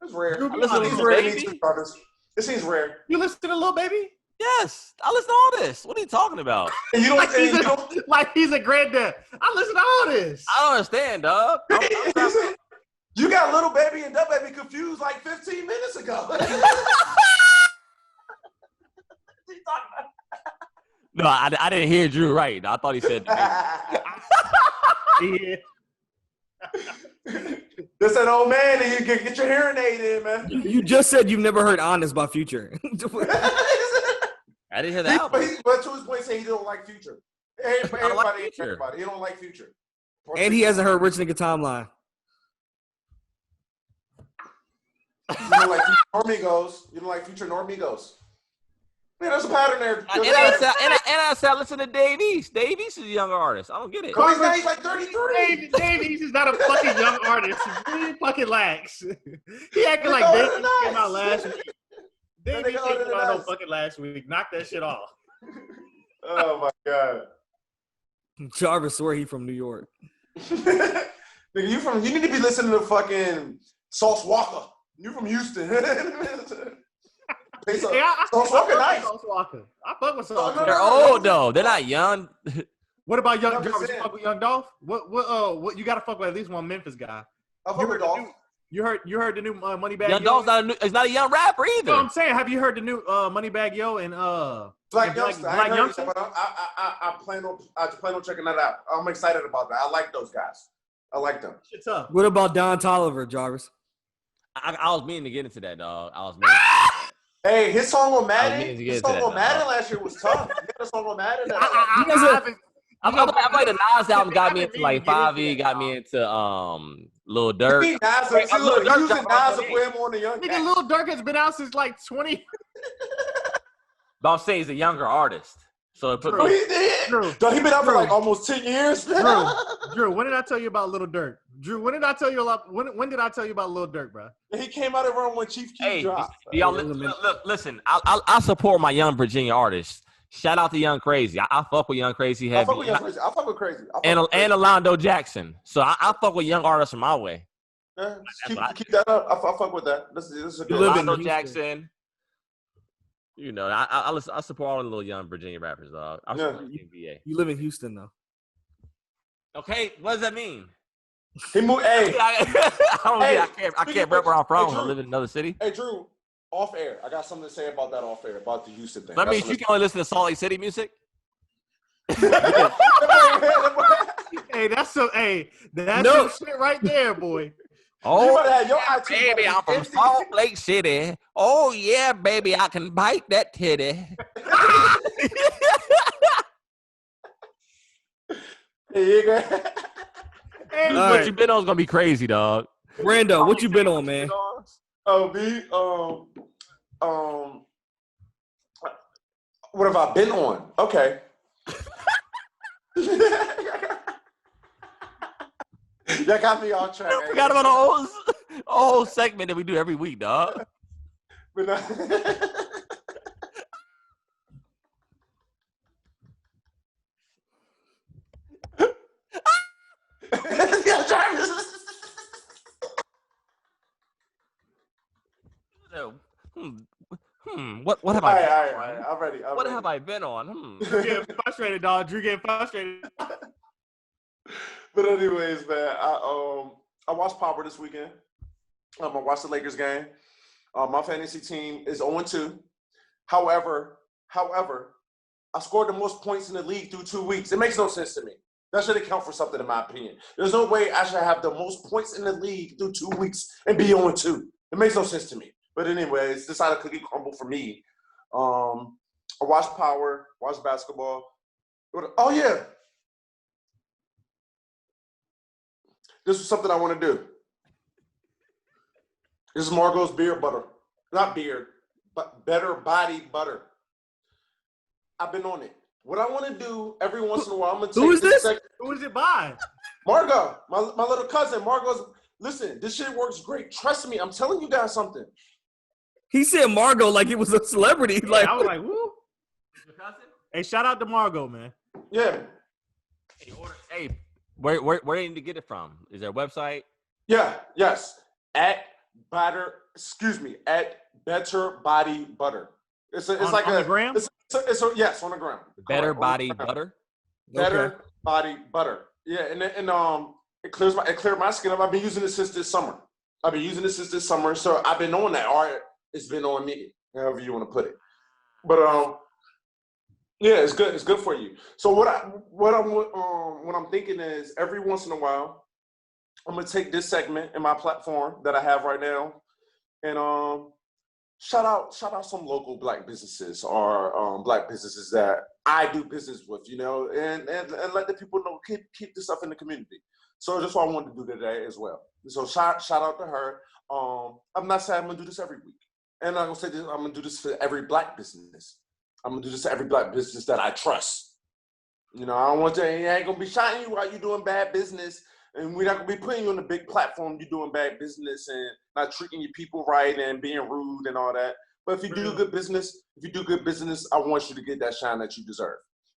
It's rare. Drew, It seems rare. You listen to Lil Baby? Yes, I listen to all this. What are you talking about? And you don't, like he's a granddad. I listen to all this. I don't understand, dog. You got Little Baby and Dub Baby confused like 15 minutes ago. No, I didn't hear Drew right. I thought he said. Yeah. That's an old man, and you can get your hearing aid in, man. You just said you've never heard Honest by Future. I didn't hear that. But to his point, say he don't like Future. Everybody, he don't like Future. And he hasn't heard Rich Nigga Timeline. You don't like Future nor Migos. You don't like Future nor Migos. Yeah, there's a pattern there. And I said, listen to Dave East. Dave East is a younger artist. I don't get it. He's like 33. Dave East is not a fucking young artist. He's really fucking lax. He acting like Dave East came out last week. Dave East came out no fucking last week. Knock that shit off. Oh my god. Jarvis swear he from New York. Nigga, you need to be listening to fucking Sauce Walker. You from Houston. Sauce Walker nice. I fuck with Sauce Walker. They're old though. They're not young. What about Young Jarvis? You fuck with Young Dolph? What you gotta fuck with at least one Memphis guy. I fuck with Dolph. You heard the new Moneybag Young Yo? Dolph's it's not a young rapper either. No, I'm saying, have you heard the new Moneybag Yo and Black Youngster? Black Youngster? But I plan on checking that out. I'm excited about that. I like those guys. I like them. Shit's up. What about Don Toliver, Jarvis? I was meaning to get into that, dog. I was meaning. Hey, his song on Madden. His song on Madden last year was tough. He had a song on Madden. I feel like the Nas album got me into like 5E, got me into Lil Durk. Using Nas to put him on the young Nigga, Lil Durk has been out since like 20. But I'm saying he's a younger artist. So it put He did. He been out for like almost 10 years. Drew, when did I tell you about Lil Durk? Drew, when did I tell you when did I tell you about Lil Durk, bro? He came out around when Chief Keef dropped. Y'all listen. I support my young Virginia artists. Shout out to Young Crazy. I fuck with Young Crazy heavy. I fuck with Young Crazy. I fuck with Crazy. And Alando Jackson. So I fuck with young artists from my way. Yeah, keep that up. I fuck with that. This is a good Alando Jackson. You know, I support all the little young Virginia rappers, dog. I support NBA. You live in Houston, though. Okay, what does that mean? He moved. Hey, I can't rep where I'm from. I live in another city. Hey, Drew, off air. I got something to say about that off air, about the Houston thing. That means you can only listen to Salt Lake City music? Hey, that's some shit right there, boy. Oh, yeah, baby, I'm from Salt Lake City. Oh, yeah, baby, I can bite that titty. Hey, what you been on is gonna be crazy, dog. Brando, what you been on, man? What have I been on? Okay. That got me on track. I forgot about the whole segment that we do every week, dog. But What have I been on? All right. I'm ready. What have I been on? Drew getting frustrated, dog. Drew getting frustrated. But anyways, man, I watched Power this weekend. I watched the Lakers game. My fantasy team is 0-2. However, I scored the most points in the league through 2 weeks. It makes no sense to me. That should account for something, in my opinion. There's no way I should have the most points in the league through 2 weeks and be 0-2. It makes no sense to me. But anyways, decided cookie crumble for me. I watched Power, watched basketball. Oh, yeah. This is something I want to do. This is Margot's beard butter. Not beard, but better body butter. I've been on it. What I want to do every once in a while, I'm gonna take Who is this? Who is it by? Margo, my little cousin. Margo's. Listen, this shit works great. Trust me. I'm telling you guys something. He said Margot like it was a celebrity. Yeah, Like I was like, woo. Hey, shout out to Margo, man. Yeah. Hey, where do you need to get it from? Is there a website? Yeah. Yes. At Better Body Butter. It's like on the gram? It's yes, on the gram. Better Correct, Body Butter. Better Body Butter. Yeah, and it cleared my skin up. I've been using it since this summer. So I've been on that. All right, it's been on me, however you want to put it. But yeah, it's good. It's good for you. So what I'm thinking is every once in a while, I'm gonna take this segment in my platform that I have right now, and shout out some local Black businesses or Black businesses that I do business with, and let the people know keep this stuff in the community. So that's what I wanted to do today as well. So shout out to her. I'm not saying I'm gonna do this every week, and I'm gonna say this. I'm gonna do this for every Black business. I'm gonna do this to every Black business that I trust. I don't want to. I ain't gonna be shouting you while you doing bad business, and we're not gonna be putting you on a big platform. You doing bad business and not treating your people right and being rude and all that. But if you do good business, I want you to get that shine that you deserve.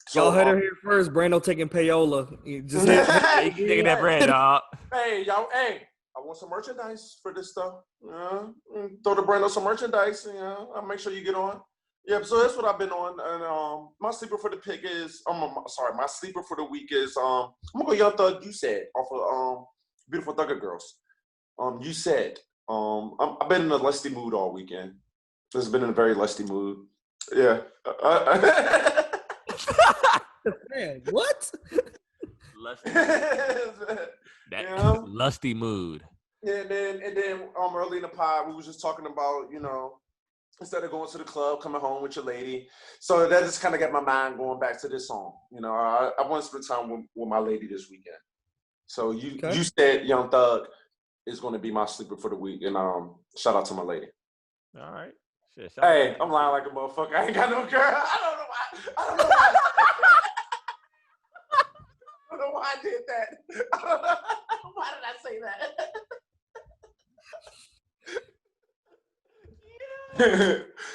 So, y'all heard her here first. Brando taking payola. Just Taking that bread, dog. Hey, y'all. Hey, I want some merchandise for this stuff. Throw the Brando some merchandise. I'll make sure you get on. Yeah, so that's what I've been on, and my sleeper for the pick is my sleeper for the week is I'm gonna go Young Thug. You Said off of Beautiful Thugger Girls. You Said I've been in a lusty mood all weekend. It's been in a very lusty mood. Yeah. Man, what? Lusty mood. And then early in the pod we was just talking about instead of going to the club, coming home with your lady. So that just kind of got my mind going back to this song. I want to spend time with my lady this weekend. So you said Young Thug is going to be my sleeper for the week. And shout out to my lady. All right. Shit, hey, I'm lying like a motherfucker. I ain't got no girl. I don't know why. I don't know why I did that. Why did I say that?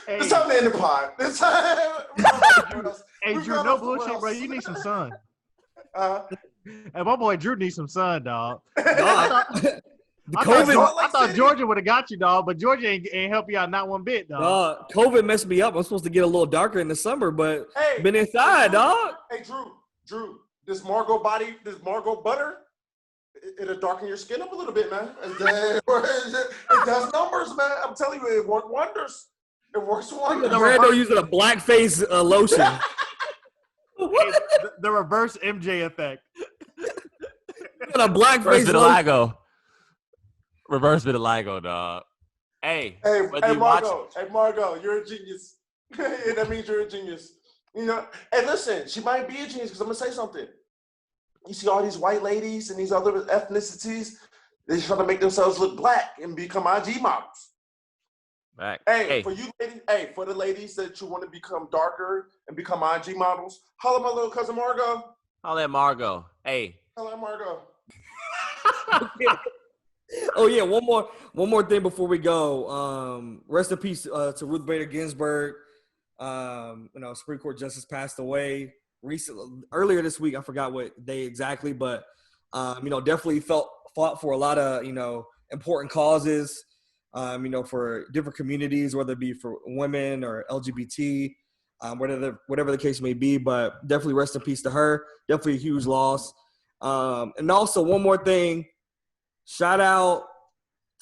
Hey. This time to end the pod. This time. Hey, Drew, no bullshit, bro. You need some sun. Hey, my boy Drew needs some sun, dog. I thought Georgia would have got you, dog, but Georgia ain't help you out not one bit, dog. COVID messed me up. I'm supposed to get a little darker in the summer, but been inside, dog. Hey, Drew, this Margot butter, it'll darken your skin up a little bit, man. It does numbers, man. I'm telling you, it works wonders. It works wonders. Brando using a blackface lotion. Hey, the reverse MJ effect. A blackface lotion. Reverse vitiligo, dog. Hey, Margo, you're a genius. That means you're a genius. Hey, listen, she might be a genius because I'm gonna say something. You see all these white ladies and these other ethnicities, they're trying to make themselves look Black and become IG models. Right. Hey, for you ladies, for the ladies that you want to become darker and become IG models, holla my little cousin Margo. Holla at Margo. Hey. Holla at Margo. Oh yeah, one more thing before we go. Rest in peace to Ruth Bader Ginsburg. Supreme Court justice passed away earlier this week. I forgot what day exactly, but definitely fought for a lot of important causes. For different communities, whether it be for women or LGBT, whatever the case may be. But definitely rest in peace to her. Definitely a huge loss. And also one more thing. Shout out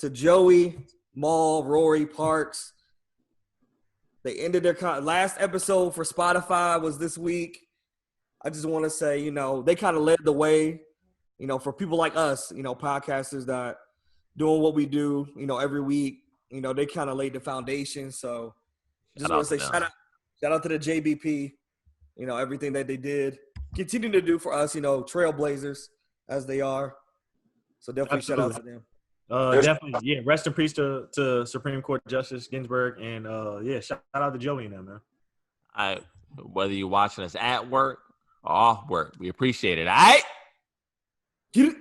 to Joey, Maul, Rory, Parks. They ended their last episode for Spotify was this week. I just want to say, they kind of led the way, for people like us, podcasters that doing what we do, every week. They kind of laid the foundation. So just want to say shout out to the JBP, everything that they did, continue to do for us, trailblazers as they are. So definitely shout out to them. Definitely, yeah. Rest in peace to Supreme Court Justice Ginsburg, and shout out to Joey and them, man. whether you're watching us at work or off work. We appreciate it. All right? Get it.